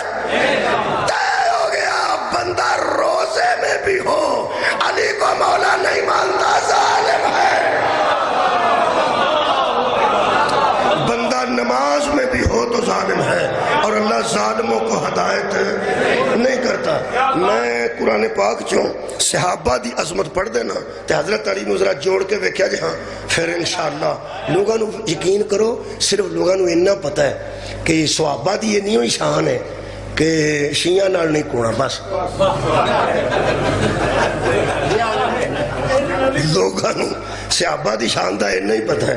طے ہو گیا۔ بندہ روزے میں بھی ہو علی کو مولا نہیں مانتا ظالم ہے، بندہ نماز میں بھی ہو تو ظالم ہے، اور اللہ ظالموں کو ہدایت نہیں کرتا۔ میں قرآن پاک چوں صحابہ دی عظمت پڑھ دینا تے حضرت علی نو ذرا جوڑ کے ویکھیا جی ہاں، پھر انشاءاللہ لوگاں نو یقین کرو، صرف لوگاں نو اتنا پتہ ہے کہ صحابہ دی یہ نہیں شان ہے کہ شیعہ نال نہیں کونا، بس لوگاں نو صحابہ دی شان دا اتنا ہی پتہ ہے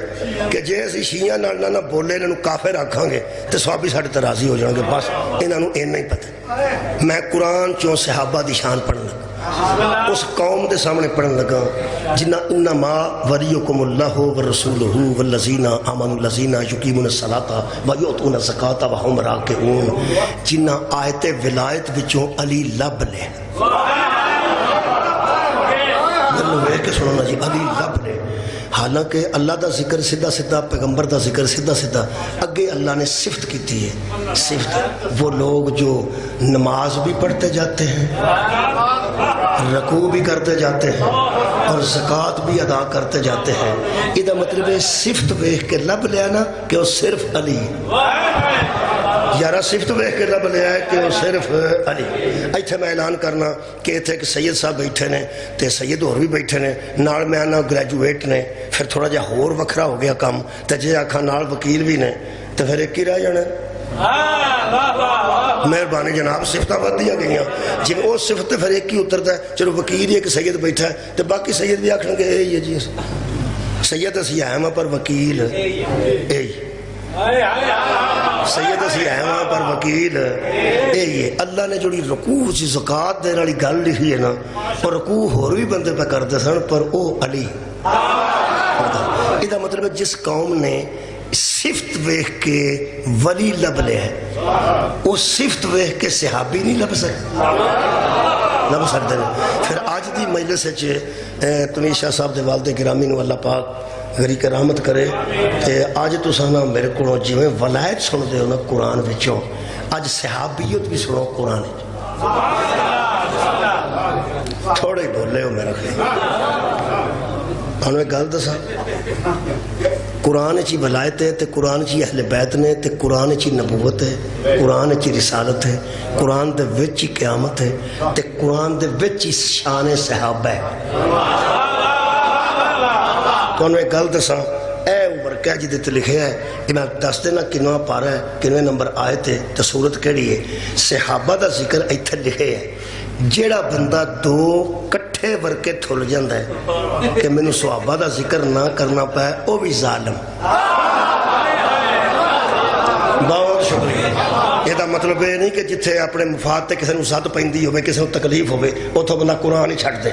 کہ جے اسی شیعہ نال نہ بولے انہاں نو کافر آکھاں گے تے صحابی ساڈے تے راضی ہو جان گے، بس انہاں نو اتنا ہی پتہ ہے۔ میں قرآن چوں صحابہ دی شان پڑھن لگا، اس قوم دے سامنے پڑھن لگا جنہ انما ولیکم اللہ ورسولہ والذین آمنوا الذین یقیمون الصلاۃ ویؤتون الزکاۃ وہم راکعون، جنہ آیت ولایت وچوں علی لب لے، کہ سننا جی علی لب لے، حالانکہ اللہ دا ذکر سیدھا سیدھا، پیغمبر دا ذکر سیدھا سیدھا، اگے اللہ نے صفت کیتی ہے، صفت وہ لوگ جو نماز بھی پڑھتے جاتے ہیں، رکوع بھی کرتے جاتے ہیں، اور زکوٰۃ بھی ادا کرتے جاتے ہیں۔ یہ مطلب ہے صفت ویکھ کے لب لیا نا کہ وہ صرف علی، یارہ صفت ویکھ کے لب لیا ہے کہ وہ صرف علی۔ ایتھے میں اعلان کرنا کہ ایتھے ایک سید صاحب بیٹھے نے تے سید اور بھی بیٹھے نے، نال میں آنا گریجویٹ نے، پھر تھوڑا جہا ہور وکھرا ہو گیا کام، تے جے آکھاں نال وکیل بھی نے تو پھر ایک ہی رہ جانا۔ مہربانی جناب، صفتاں ودیاں گئیاں، جن وہ صفت پھر ایک ہی اترتا ہے، چلو وکیل ہی ایک سید بیٹھا ہے تو باقی سید بھی آکھیں گے اے جی سید اسی اہم پر وکیل اے سید اسی اہم پر وکیل اے۔ اللہ نے جوڑی رکوع سی زکوٰۃ دین والی گل لکھی ہے نا، اور رکوع ہور بھی بندے پہ کرتے سن پر او علی۔ یہ مطلب ہے جس قوم نے صفت ویکھ کے ولی لب لے ہے، وہ صفت ویکھ کے صحابی نہیں لب سکتے۔ پھر آج دی مجلس تنیشا صاحب دے والد گرامی نو اللہ پاک غری کرامت کرے تے اج تساں نا میرے کولوں جویں ولایت سنتے ہو نا قرآن وچوں اج صحابیت بھی سنو قرآن تھوڑے ہی بولے ہو میرا خیال انہوں ایک گل دسا قرآن چی ولایت ہے تے قرآن چی اہل بیت نے تے قرآن چی نبوت ہے قرآن چی رسالت ہے قرآن دے وچ چی قیامت ہے تے قرآن دے وچ چی شان صحابہ ہے تو انہوں ایک گل دسا اے عمر کیا جی دیتے لکھے ہے کہ میں دس دینا کنواں پارا ہے کنویں نمبر آئے تھے تو صورت کیڑی ہے صحابہ دا ذکر ایتھے لکھے ہے جیڑا بندہ دو کٹھے ورکے تھل جاندہ ہے کہ میں نے صحابہ دا ذکر نہ کرنا پائے وہ بھی ظالم بہت شکریہ یہ دا مطلب یہ نہیں کہ جتھے اپنے مفاد تے کسی نے ساتھ پہندی ہوئے کسی نے تکلیف ہوئے وہ تو بندہ قرآن ہی چھڑ دے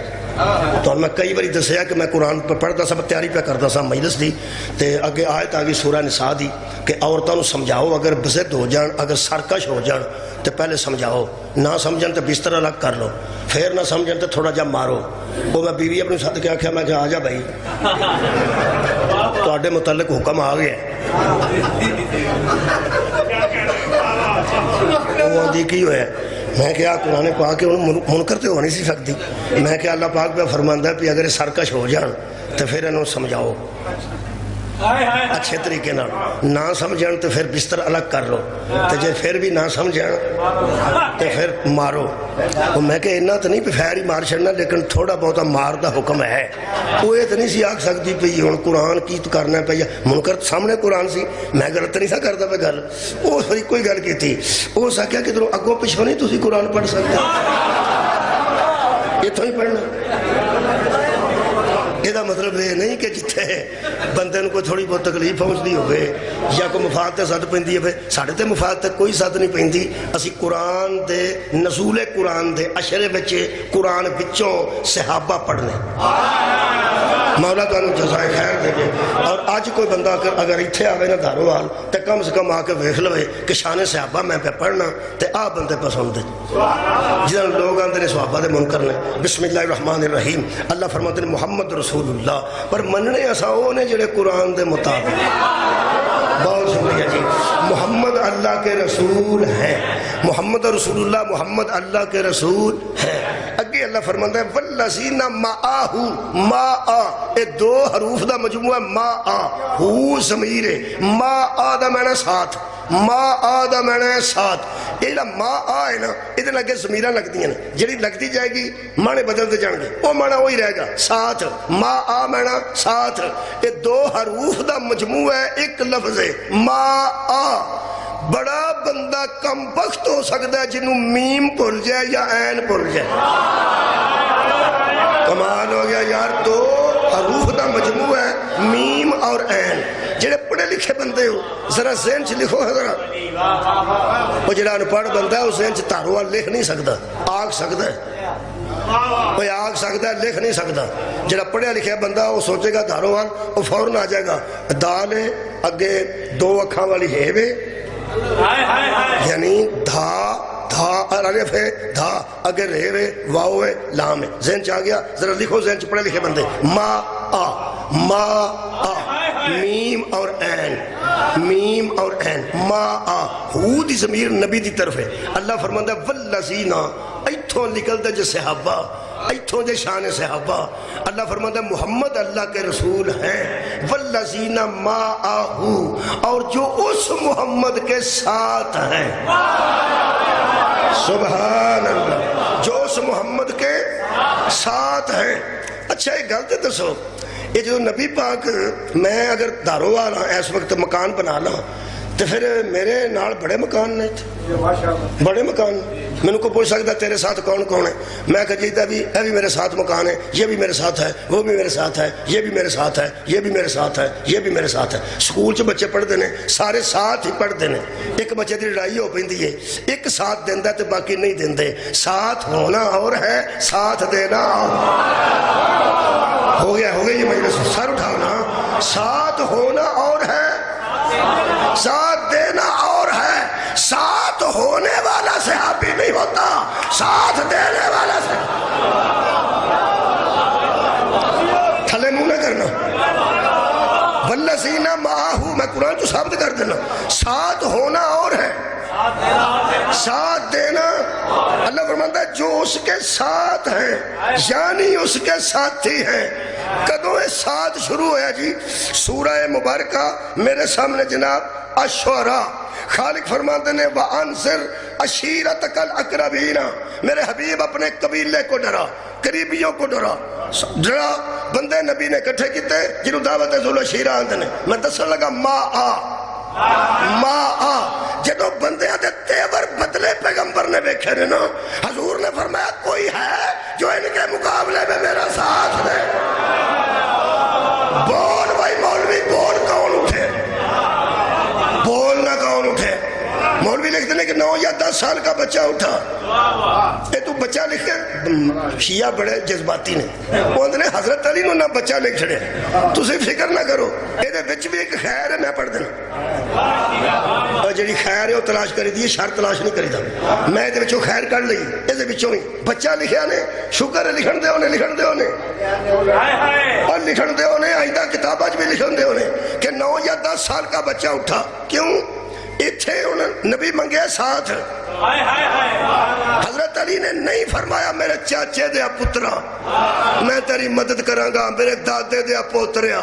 تو میں کئی باری دسیا کہ میں قرآن پر پڑھتا سا تیاری پہ کرتا سا مجلس دی تے اگے آیت آگی سورہ نساء دی کہ عورتوں سمجھاؤ اگر بزد ہو جان اگر سرکش ہو جان تو پہلے سمجھاؤ نہ سمجھن تو بستر الگ کر لو پھر نہ سمجھن تو تھوڑا جا مارو وہ میں بیوی اپنے ساتھ کیا کیا میں کہا آجا بھائی تو آڈے متعلق حکم آ گیا وہ دی کی ہوئے میں کہا قرآن پاک کے منکر تے ہو نہیں سی سکتی میں کہا اللہ پاک پہ فرماندہ ہے کہ اگر سرکش ہو جان تو پھر انہوں سمجھاؤ اچھے طریقے نہ سمجھن تو پھر بستر الگ کر لو تو جے پھر بھی نہ سمجھن تو پھر مارو وہ میں کہ انہا تو نہیں پہ فیر ہی مار چھڑنا لیکن تھوڑا بہتا مار دا حکم ہے وہ یہ تو نہیں سی آگ سکتی پہ یہ قرآن کی تو کرنا پہ منکر سامنے قرآن سی میں غلط نہیں سا کرتا پہ گل وہ ساری کوئی گل کی تھی وہ سا کیا کہ تنہوں اگوں پچھو نہیں تو اسی قرآن پڑھ سکتا یہ تو ہی پڑھنا یہ دا مطلب یہ نہیں کہ جتھے بندے کو تھوڑی بہت تکلیف پہنچتی ہوئے یا کوئی مفاد تے ساتھ پہندی ہے ساڑھے تے مفاد تے کوئی ساتھ نہیں پہندی اسی قرآن دے نزول قرآن دے اشرے بچے قرآن بچوں صحابہ پڑھنے مولا تو انہوں جزائے خیر دے گے اور آج کوئی بندہ اگر اتھے آوے نا داروال تے کم سے کم آکے ویکھ لوے کہ شان صحابہ میں پہ پڑھنا تے آ بندے پسند دے جنہاں لوگ آندے نے صحابہ دے منکر نے بسم اللہ الرحمن الرحیم اللہ فرماتے ہیں محمد رسول اللہ پر مننے اساؤں نے جڑے قرآن دے مطابق بہت شکریہ جی محمد اللہ کے رسول ہیں محمد رسول اللہ محمد اللہ کے رسول ہیں اگے اللہ فرماتا ہے والذین معاہو ماء اے دو حروف دا مجموعہ ماء ہو ضمیر ماء دا معنی ساتھ ماء دا معنی ساتھ یہ ماء ہے نا ادھر لگے ضمیرہ لگتی ہیں جڑی لگتی جائے گی معنی بدلتے جان گے وہ معنی وہی رہے گا ساتھ ماء معنی ساتھ یہ دو حروف دا مجموعہ ہے ایک لفظ ہے ماء بڑا بندہ کم بخت ہو سکتا ہے جنہوں میم پھول جائے یا عین پھول جائے کمال ہو گیا یار دو حروف دا مجموعہ ہے میم اور عین جڑے پڑھے لکھے بندے ہو ذرا ذہن چ لکھو ہے ذرا وہ جڑا انپڑھ بندہ ہے وہ ذہن چ تاروال لکھ نہیں سکتا آگ سکتا ہے کوئی آگ سکتا ہے لکھ نہیں سکتا جڑا پڑھے لکھے بندہ وہ سوچے گا داروال وہ فوراً آ جائے گا دال ہے اگے دو اکھاں والی ہے وے یعنی دھا دھا الف ہے دھا اگر رے وے واو ہے لام ہے ذہن چاہ گیا ذرا لکھو ذہن چ پڑھے لکھے بندے ما آ میم اور عین میم اور عین ما آ ہو دی ضمیر نبی دی طرف ہے اللہ فرماتا ہے والذین ایتھوں نکلتے جو صحابہ ایتھوں دے شان صحابہ اللہ فرماتا ہے محمد اللہ کے رسول ہیں والذین معاہو اور جو اس محمد کے ساتھ ہیں سبحان اللہ جو اس محمد کے ساتھ ہیں اچھا ایک گل تے دسو یہ جو نبی پاک میں اگر دارو والا اس وقت مکان بنا لا تو پھر میرے نال بڑے مکان نہیں تھے بڑے مکان میں نے کو پوچھ سکتا تیرے ساتھ کون کون ہے میں کہا جیتا بھی یہ بھی میرے ساتھ مکان ہے یہ بھی میرے ساتھ ہے وہ بھی میرے ساتھ ہے یہ بھی میرے ساتھ ہے یہ بھی میرے ساتھ ہے یہ بھی میرے ساتھ ہے سکول چ بچے پڑھتے ہیں سارے ساتھ ہی پڑھتے ہیں ایک بچے کی لڑائی ہو پی ہے ایک ساتھ دینا تو باقی نہیں دیندے ساتھ ہونا اور ہے ساتھ دینا ہو گیا یہ مجلس سر اٹھانا ساتھ ہونا اور ہے ساتھ دینا اور ہے ساتھ ہونے والا صحابی نہیں ہوتا ساتھ دینے والا صحابی تھلے منہ نہ کرنا قرآن تو ثابت کر دینا ساتھ ہونا اور ہے ساتھ دینا اللہ فرماتا ہے جو اس کے ساتھ ہیں یعنی اس کے ساتھی ہیں کدوں ساتھ شروع ہوا جی سورہ مبارکہ میرے سامنے جناب الشعراء خالق فرماتے نے وَأَنذِرْ عَشِيرَتَكَ الْأَقْرَبِينَ میرے حبیب اپنے قبیلے کو ڈرا قریبیوں کو ڈرا بندے نبی نے کٹھے کیتے جنہوں دعوت ذو العشیرہ آندے نے میں دسن لگا ما جدو بندے آتے تیور بدلے پیغمبر نے بیکھے نے نا حضور نے فرمایا کوئی ہے جو ان کے مقابلے میں میرا ساتھ دے بول بھائی مولوی بول کون اٹھے بولنا کون اٹھے مولوی لکھتے ہیں کہ 9 یا 10 سال کا بچہ اٹھا اے تو بچہ لکھے شیعہ بڑے جذباتی نے وہ نے حضرت علی نو نہ بچہ لکھ چھڑے تو صرف فکر نہ کرو اے دے وچ بھی ایک خیر ہے میں پڑھ دینا اور جڑی خیر ہے وہ تلاش کری دی شر تلاش نہیں کری دا میں دے وچوں خیر کر لئی اے دے وچوں ہی بچہ لکھیا نے شکر ہے لکھن دے ہونے اور لکھن دے ہونے آئندہ کتاباں بھی لکھن دے ہونے کہ 9 یا 10 سال کا بچہ اٹھا کیوں اتھے نبی منگے ساتھ حضرت علی نے نہیں فرمایا میرے چاچے دیا پترا میں تیری مدد کرانگا میرے دادے دیا پوتریا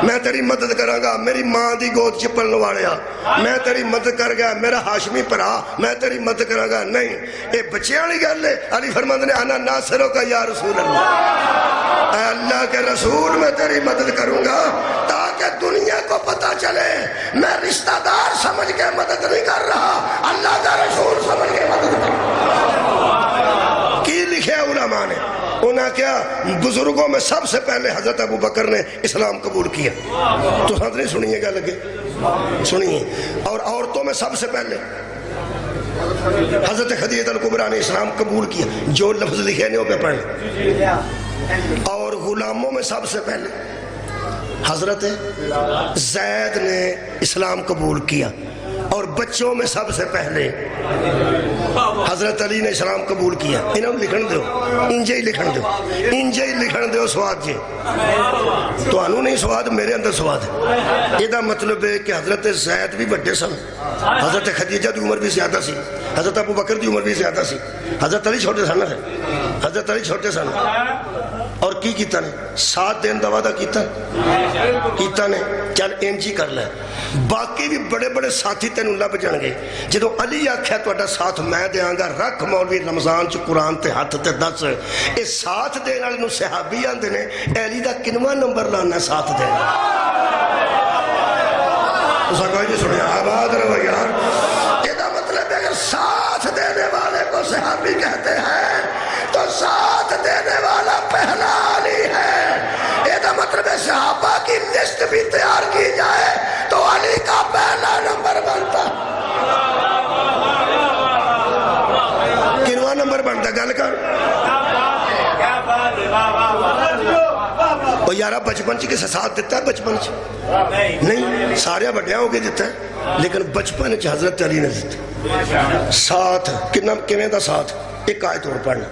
میں تیری مدد کرانگا میری ماں دی گود چپل نوالیا میں تیری مدد کر گیا میرا ہاشمی پرا میں تیری مدد کرانگا نہیں اے بچے والی گل ہے علی فرماتے نے انا ناصروں کا یا رسول اللہ اے اللہ کے رسول میں تیری مدد کروں گا تاکہ دنیا کو پتا چلے میں رشتہ دار سمجھ کے مدد نہیں کر رہا اللہ کا رسول سمجھ کے مدد کر رہا کی لکھے علماء نے انہاں کیا بزرگوں میں سب سے پہلے حضرت ابو بکر نے اسلام قبول کیا تو حضرت نہیں سنیے گا لگے سنیے اور عورتوں میں سب سے پہلے حضرت خدیجہ الکبریٰ نے اسلام قبول کیا جو لفظ لکھے نہیں ہو پہ پڑھ اور غلاموں میں سب سے پہلے حضرت زید نے اسلام قبول کیا اور بچوں میں سب سے پہلے حضرت علی نے اسلام قبول کیا انہوں لکھن دیو انجے ہی لکھن دیو سواد جی تو انہوں نہیں سواد میرے اندر سواد ہے یہ دا مطلب ہے کہ حضرت زید بھی بڑے سن حضرت خدیجہ دی عمر بھی زیادہ سی حضرت ابو بکر دی عمر بھی زیادہ سی حضرت علی چھوٹے سن حضرت علی چھوٹے سن اور کی کیتا نے 7 دن دا وعدہ کیتا نے چل انجی کر لے باقی بھی بڑے بڑے ساتھی تینوں لب جان گے جدو علی آکھیا تو ساتھ میں دیاں گا رکھ مولوی رمضان چ قرآن تے ہاتھ تے 10 اے ساتھ دین والے نوں صحابی آندے نے علی دا کنواں نمبر لانا ساتھ دین اس کا جی سنیا آباد رہو یار یہ دا مطلب ہے اگر ساتھ دینے والے کو صحابی کہتے ہیں تو ساتھ دینے والا پہلا علی ہے یہ دا مطلب ہے صحابہ کی لسٹ بھی تیار کی جائے تو علی کا پہلا نمبر بنتا کنواں نمبر بنتا گل کر وہ یارہ بچپن چی کسے ساتھ دیتا ہے بچپن چی نہیں سارے بڑھیا ہو کے دیتا ہے لیکن بچپن چی حضرت علی نے دیتا ساتھ کنے دا ساتھ ایک آیت اور پڑھنا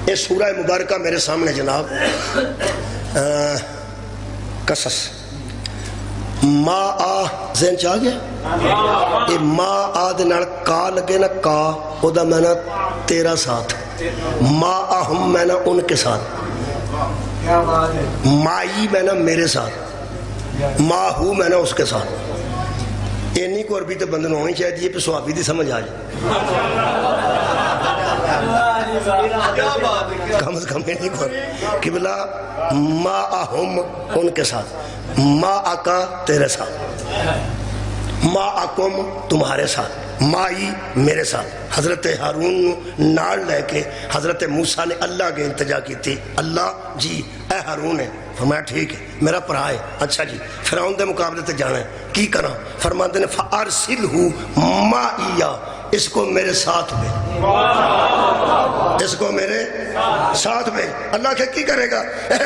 یہ سورہ مبارکہ میرے سامنے جناب قصص ما آ ذہن چاہ گیا یہ ما آ دنال کا لگے نا کا او دا میں نا تیرا ساتھ ما آہم میں نا ان کے ساتھ مائی میں نا میرے ساتھ ما ہو میں نا اس کے ساتھ یہ نہیں کو عربی تے بندن ہونی چاہیے یہ پہ صحابی دی سمجھ آ جائے کم از کم نہیں کو کہ بلا ما آہم ان کے ساتھ ما آقا تیرے ساتھ ما آکم تمہارے ساتھ مائی میرے ساتھ حضرت ہارون نال لے کے حضرت موسیٰ نے اللہ کے التجا کی تھی اللہ جی اے ہارون ہے فرمایا ٹھیک ہے میرا پرا ہے اچھا جی فرعون دے مقابلے تے جانا ہے کی کرنا فرماتے نے فَأَرْسِلْهُ مَائِيَا اس کو میرے ساتھ میں اس کو میرے ساتھ میں اللہ کے کی کرے گا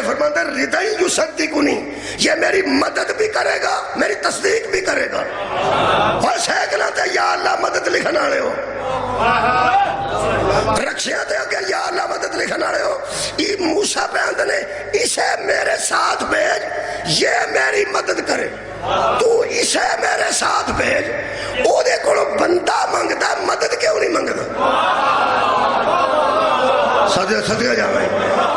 فرماتے ہیں ردائی یصدقنی یہ میری مدد بھی کرے گا میری تصدیق بھی کرے گا اور سیکھنا تے یا اللہ مدد لکھنا رہے ہو رکشیاں دے کہ یا اللہ مدد لکھنا رہے ہو یہ موسیٰ پہ اندنے اسے میرے ساتھ بھیج یہ میری مدد کرے تو اسے میرے ساتھ بھیج. او دے کولوں بندہ منگدا مدد کیوں نہیں منگدا؟ صدقہ جاویں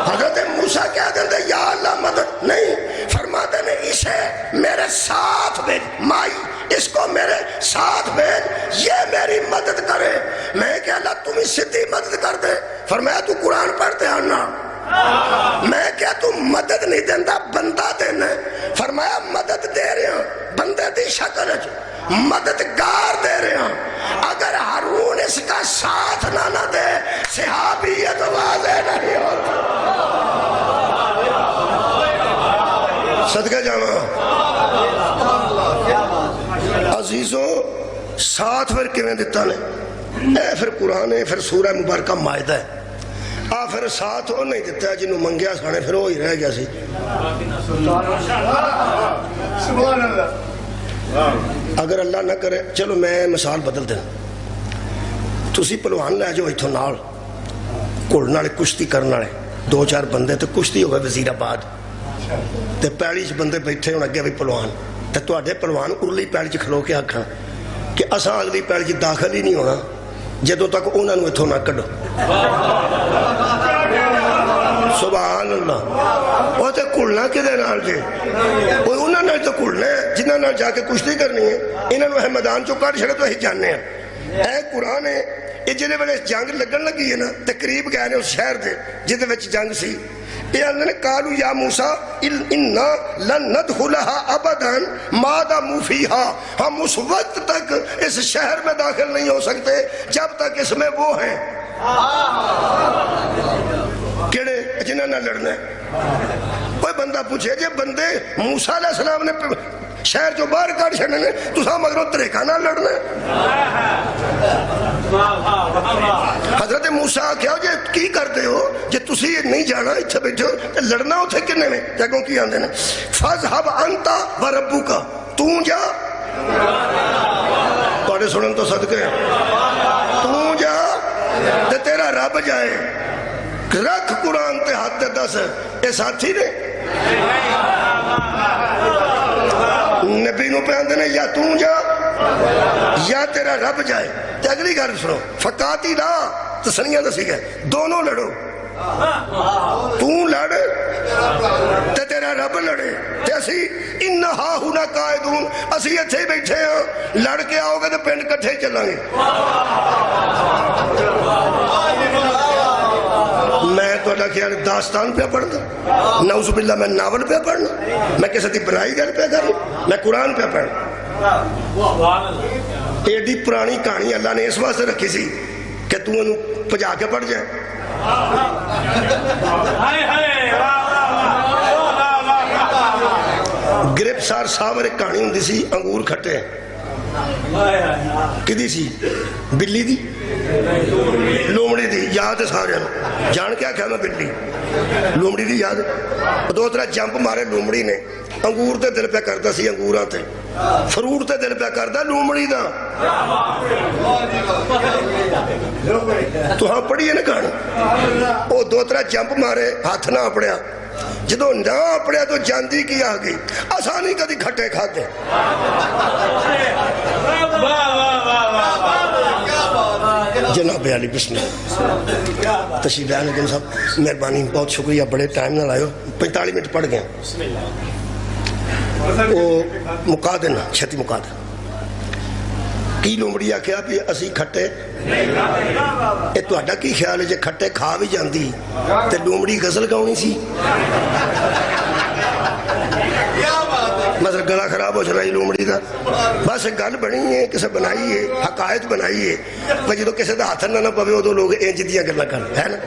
حضرت موسیٰ کیا کہتے ہیں یا اللہ مدد نہیں، فرماتے نے اسے میرے ساتھ بھیج، مائی اس کو میرے ساتھ بھیج، یہ میری مدد کرے. میں کہ اللہ تم اس سے مدد کر دے. فرمایا تو قرآن پڑھتے آنا. میں کیا تم مدد نہیں دینا بندہ دینا. فرمایا مدد دے رہے ہیں بندے دی شکل مددگار دے رہے ہیں. اگر ہارون اس کا ساتھ نہ دے صحابیت واضح نہیں ہوتی. صدقہ جاواں عزیزو ساتھ پھر کیویں دتا نے؟ اے پھر قرآن ہے، پھر سورہ مبارکہ مائدہ ہے. آ پھر ساتھ وہ نہیں دیتا جنہوں منگیا سانے پھر وہی رہ گیا سی. اگر اللہ نہ کرے چلو میں مثال بدل دینا. تسی پہلوان لے جاؤ اتھوں نال گھڑن والے کشتی کرن والے 2-4 بندے تے کشتی ہوئے وزیر آباد تے پیڑی چ بندے بیٹھے ہون اگے بھی پہلوان تے تواڈے پہلوان ارلی پیڑی چ کھلو کے آکھن کہ اساں اگلی پیڑی چ داخل ہی نہیں ہونا جدوں تک انہاں نوں اتھوں نہ کڈو. سبحان اللہ. وہ تے کھلنا کدے نال جے؟ وہ انہاں نال تے کھلنا ہے جنہاں نال جا کے کشتی کرنی ہے. انہاں نوں میدان چوں کڈ چھڑے تو اسی جانے ہیں. اے قرآن ہے. یہ جہاں ویلے جنگ لگن لگی ہے نا تقریب گئے نے اس شہر دے جہدے وچ جنگ سی. یہ آندے نے قالوا یا موسیٰ انا لن ندخلها ابدا ما داموا فیہا. ہم اس وقت تک اس شہر میں داخل نہیں ہو سکتے جب تک اس میں وہ ہیں. کیڑے جنہاں نہ لڑنا ہے. کوئی بندہ پوچھے جے بندے موسیٰ علیہ السلام نے شہر جو باہر کاٹ چھڑنے نے تو سا مگروں طریقہ نہ لڑنا ہے. حضرت موسیٰ کیا جے کی کرتے ہو جے تسی نہیں جانا اتھے بیٹھے ہو لڑنا ہو تھے کنے میں جگہوں کی آندے نے فَذْهَبْ أَنْتَ وَرَبُّكَ تو جا توڑے سنن تو صدقے تو جا تے تیرا رب جائے. رکھ قرآن تے ہاتھ تے دس اے ساتھی نے نبی نو پہ آندے نے یا تو جا یا تیرا رب جائے. تے اگلی گل سنو فقاتی لا تسنیاں دسی گئے دونوں لڑو. تو لڑ تے تیرا رب لڑے تے اسی انہا ہونا قائدون اسی اتھے بیٹھے ہیں. لڑ کے آؤ گے تے پنڈ کٹھے چلیں گے. میں تو اللہ خیال داستان پہ پڑھنا نعوذ باللہ میں ناول پہ پڑھنا میں کسی دی برائی گل پہ کرنا میں قرآن پہ پڑھنا. ایڈی پرانی کہانی اللہ نے اس واسطے رکھی سی کہ تو انہوں پجا کے پڑھ جائے. گریپ سار ساور ایک کہانی ہوندی سی انگور کھٹے کدی سی بلی دی لومڑی دی یاد ہے سارے جان کیا کہنا بلی لومڑی دی یاد. 2-3 جمپ مارے لومڑی نے انگور تے دل پہ کرتا سی انگوراں تے فروٹ تے دل پہ کرتا لومڑی دا. تو ہاں پڑھی ہے نا کہانی وہ 2-3 جمپ مارے ہاتھ نہ اپڑیا جدو نہ اپڑیا تو جاندی کی آ گئی آسانی کدی کھٹے کھاتے. جناب علی بسم اللہ تشریف لائے نگم صاحب مہربانی بہت شکریہ بڑے ٹائم نہ لائیو 45 منٹ پڑھ گئے وہ مکا دینا چھتی مکا دینا. کی لومڑی آکھیا بھی اسی کھٹے اے تو اڈا کی خیال ہے جے کھٹے کھا بھی جاندی تے لومڑی غزل گاؤنی سی مثلا گلا خراب ہو چلا لومڑی دا بس گل بنی ہے کسے بنائی ہے حقائق بنائی ہے پر جدو کسے دا ہاتھ نہ پوے ادو لوگ انج دیاں گلاں کرن ہے نا.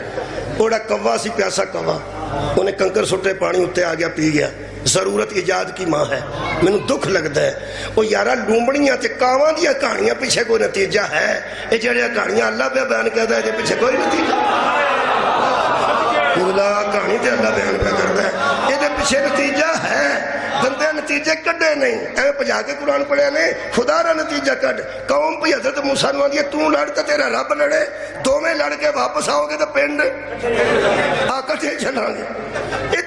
اوڑا کوا سی پیاسا کوا انہیں کنکر سٹے پانی اتے آ گیا پی گیا. ضرورت ایجاد کی ماں ہے مینوں دکھ لگتا ہے وہ یارا لومڑیاں تے کاواں دیاں کہانیاں پیچھے کوئی نتیجہ ہے. یہ جڑیاں کہانیاں اللہ پہ بیان کرتا ہے یہ پیچھے کوئی نتیجہ کہانی تے اللہ بیان پہ کرتا ہے یہ پیچھے نتیجہ ہے. بندے نتیجے کڈے نہیں ایویں پجا کے قرآن پڑھیا نے خدا را نتیجہ کڈ. قوم پہ حضرت موسیٰ نوں آندی ہے تو لڑ تے تیرا رب لڑے دوویں لڑ کے واپس آؤ گے تو پنڈ آ کٹھے چلاں گے.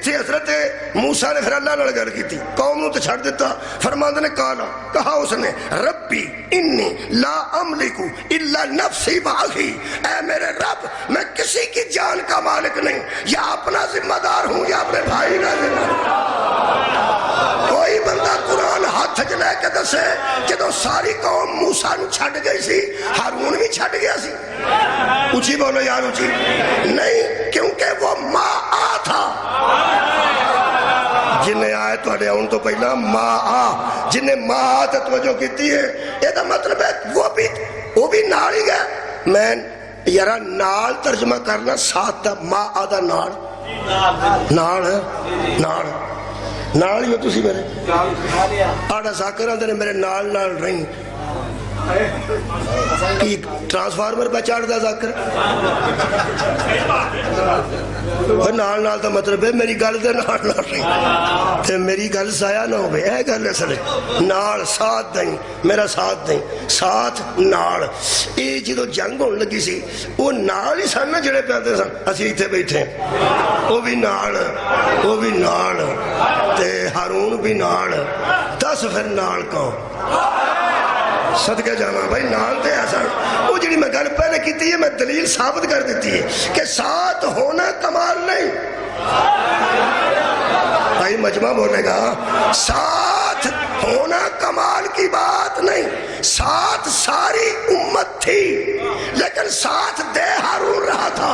اتنے حضرت موسیٰ نے پھر اللہ نال گل کی قوم نو تو چھڑ دیتا فرماندے نے کہا اس نے ربی انی لا املک الا نفسی و اخی اے میرے رب میں کسی کی جان کا مالک نہیں یا اپنا ذمہ دار ہوں یا اپنے بھائی کا ذمہ دار کوئی بندہ قرآن ہاتھ چ لے کے دسے جدوں ساری قوم موسیٰ نو چھڈ گئی سی ہارون بھی چھڈ گیا سی اونچی بولو یار اونچی نہیں کیونکہ وہ ماں تھا جنہیں آئے تو اڑے ان تو پہلا ماں جنہیں ماں تے توجہ کیتی ہے یہ دا مطلب ہے وہ بھی نال ہی گیا میں یارا نال ترجمہ کرنا ساتھ دا ماں آدھا نال نال ہے نال ہی ہو تسی میرے آڑا ساکر آدھے نے میرے نال رہی کی ٹرانسفارمر پہ چاڑ دا ذاکر نال دا مطلب ہے میری گل دے نال رہی تے میری گل سایا نہ ہوئے اے گل ہے سلے نال ساتھ دیں میرا ساتھ دیں ساتھ نال اے جدو جنگ ہون لگی سی وہ نال ہی سن نہ جڑے پیادے سن اسی ایتھے بیٹھے وہ بھی نال تے ہارون بھی نال دس پھر نال کون صدقہ جانا بھائی نال تے ایسا وہ جڑی میں گل پہلے کیتی ہے میں دلیل ثابت کر دیتی ہے کہ ساتھ ہونا کمال نہیں بھائی مجمع بولے گا ساتھ ہونا کمال کی بات نہیں ساتھ ساری امت تھی لیکن ساتھ دے ہارون رہا تھا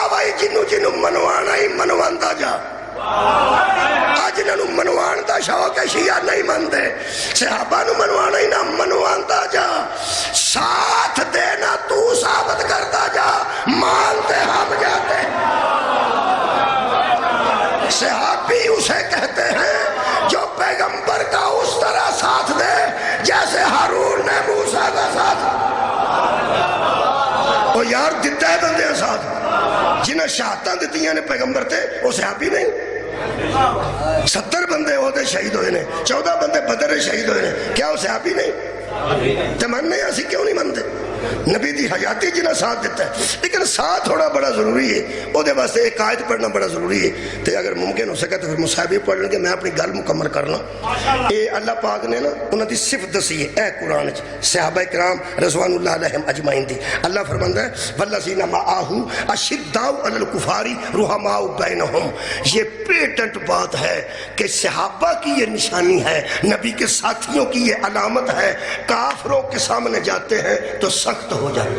بھائی جنو منوانا ہی منواندا جا آج انہوں منوان دا شوق ہے شیعہ نہیں مندے صحابہ نو منوانا ہی نہ منواندا جا ساتھ دینا تو ثابت کرتا جا مانتے ہم جاتے صحابی اسے کہتے ہیں جو پیغمبر کا اس طرح ساتھ دے جیسے ہارون نے موسیٰ کا ساتھ وہ یار دیتا ہے بندے ساتھ جنہیں شہادتاں دیتی ہیں پیغمبر تھے وہ صحابی نہیں 70 بندے ہوتے شہید ہوئے نے 14 بندے بدر شہید ہوئے نے کیا وہ صحابی نہیں تے مننے اسی کیوں نہیں منتے نبی دی حیاتی جنہ ساتھ دیتا ہے لیکن ساتھ ہونا بڑا ضروری ہے وہ دے واسطے ایک آیت پڑھنا بڑا ضروری ہے تے اگر ممکن ہو سکے تو پھر مصاحبے پڑھ لیں گے میں اپنی گل مکمل کرنا اے اللہ پاک نے نا انہوں دی صفت دسی ہے اے قرآن صحابہ کرام رضوان اللہ علیہم اجمعین دی اللہ فرماندا ہے والذین معہ اشداء علی الکفار رحماء بینہم یہ پیٹنٹ بات ہے کہ صحابہ کی یہ نشانی ہے نبی کے ساتھیوں کی یہ علامت ہے کافروں کے سامنے جاتے ہیں تو سخت ہو جائے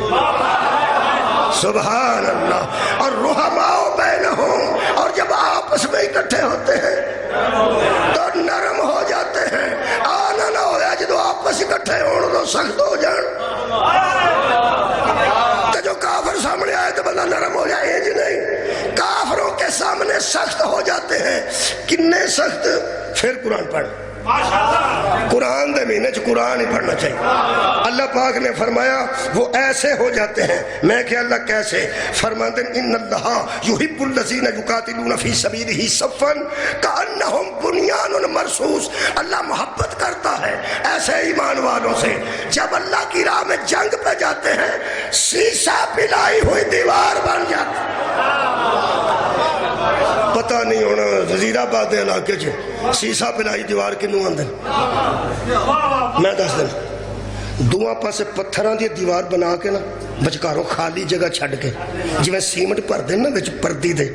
سبحان اللہ اور رحماء بینہم اور جب آپس میں اکٹھے ہوتے ہیں تو نرم ہو جاتے ہیں آنا نہ ہو جائے جو آپس اکٹھے ہوں تو سخت ہو جائیں تو جو کافر سامنے آئے تو بندہ نرم ہو جائے جی نہیں کافروں کے سامنے سخت ہو جاتے ہیں کتنے سخت پھر قرآن پڑھ قرآن دے مہینے قرآن ہی پڑھنا چاہیے اللہ پاک نے فرمایا وہ ایسے ہو جاتے ہیں میں کہ اللہ کیسے فرماتے ہیں ان اللہ یحب الذین یقاتلون فی سبیلہ صفا کانہم بنیان مرصوص اللہ محبت کرتا ہے ایسے ایمان والوں سے جب اللہ کی راہ میں جنگ پہ جاتے ہیں سیسا پلائی ہوئی دیوار بن جاتی پتہ نہیں ہونا وزیر آباد دے علاقے چ سیسا پلائی دیوار کنوں آندے میں دس دن دوواں پاسے پتھراں دی دیوار بنا کے نا بچکاروں خالی جگہ چھڈ کے جویں سیمنٹ بھر دے نا وچ پردی دے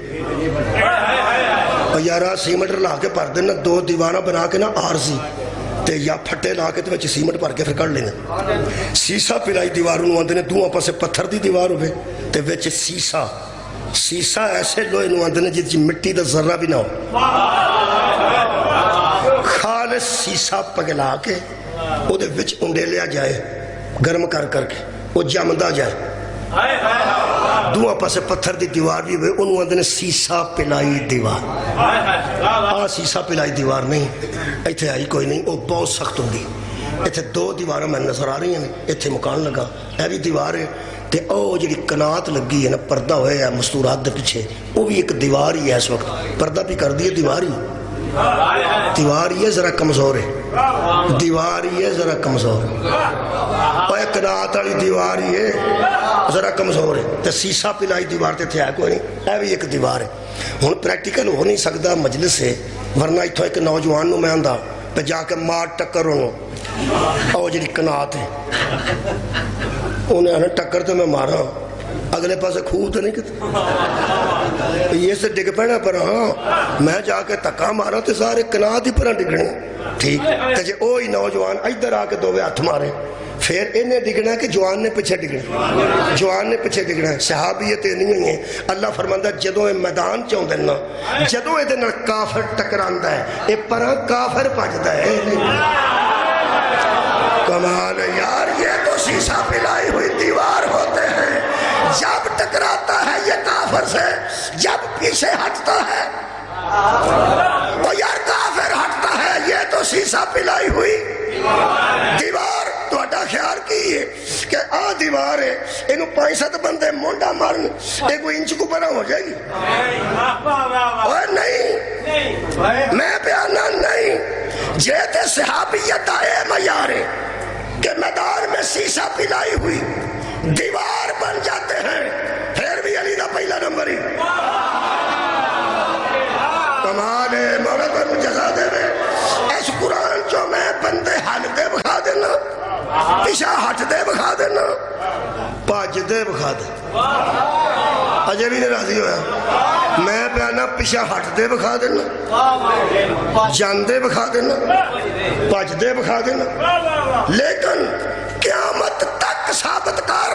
یارا سیمنٹ لا کے بھر دے نا دو دیواراں بنا کے نا عارضی تے یا پھٹے لا کے تے وچ سیمنٹ بھر کے پھر کڈ لینا سیسا پلائی دیوار نوں آندے نے دوواں پاسے پتھر دی دیوار ہوے تے وچ سیسا ایسے لوہے نوں آندے نے جس مٹی دا ذرہ بھی نہ ہو خالص سیسا پگلا کے او دے وچ انڈیلیا جائے گرم کر کے وہ جمدا جائے دوواں پاسے پتھر دی دیوار بھی ہوئے انہوں آندے نے سیسا پلائی دیوار سیسا پلائی دیوار نہیں ایتھے آئی کوئی نہیں وہ بہت سخت ہوندی ایتھے دو دیواراں میں نظر آ رہی ہیں ایتھے مکان لگا اے بھی دیوار ہے تے او جڑی کنات لگی ہے نا پردہ ہوئے ہے مستورات دے پیچھے وہ بھی ایک دیوار ہی ہے اس وقت پردہ بھی کر دیئے دیوار ہی دیوار یہ ذرا کمزور ہے، دیوار یہ ذرا کمزور ہے، اور قناعت والی دیوار یہ ذرا کمزور ہے، تے سیسا پلائی دیوار تے تھے کوئی نہیں، اے بھی ایک دیوار ہے۔ ہن پریکٹیکل ہو نہیں سکتا مجلس سے، ورنہ اتھوں ایک نوجوان نو میں آندا پہ جا کے مار ٹکر انہوں او جڑی قناعت ہے، انہیں آنا ٹکر تو میں مارا اگلے پاس کھوہ تو نہیں کہتے یہ سے ڈگ پینا پر ہاں میں جا کے تکا مارا تو سارے قناعت ہی پر ڈگنے ٹھیک ہے جی اوہی نوجوان ادھر آ کے دووے ہاتھ مارے پھر انہیں ڈگنا کہ جوان نے پیچھے ڈگنا، جوان نے پیچھے ڈگنا۔ صحابیت نہیں ہوئی ہیں، اللہ فرماندہ جدوں اے میدان چاہوں دینا، جدوں اے دینا کافر ٹکراندہ ہے، اے پرا کافر پاجدہ ہے۔ کمال یار یہ تو سیسا پلائی ہوئی دیوار ہوتے ہیں، جب ٹکراتا ہے یہ کافر سے، جب پیچھے ہٹتا ہے تو یار کافر ہٹتا ہے، یہ تو سیسا پلائی ہوئی دیوار۔ تو اڈا خیال کی ہے کہ آ دیوار ہے انہوں 5-7 بندے مونڈا مارن ایک انچ کو بنا ہو جائے گی، اور نہیں میں پیانا نہیں جیتے صحابیت آئے معیارے کہ میدان میں سیسا پلائی ہوئی دیوار بن جاتے ہیں، پھر بھی علی دا پہلا نمبر ہی کمال ہے۔ مولا پر جزا دے میں اس قرآن جو میں بندے حال دے بکھا دینا، پیشا ہٹ دے بکھا دینا، پاج دے بکھا دے، اجے بھی نہیں راضی ہویا میں پیانا پیشا ہٹ دے بکھا دینا، جان دے بکھا دینا، پاج دے بکھا دینا، لیکن قیامت تک ثابت کر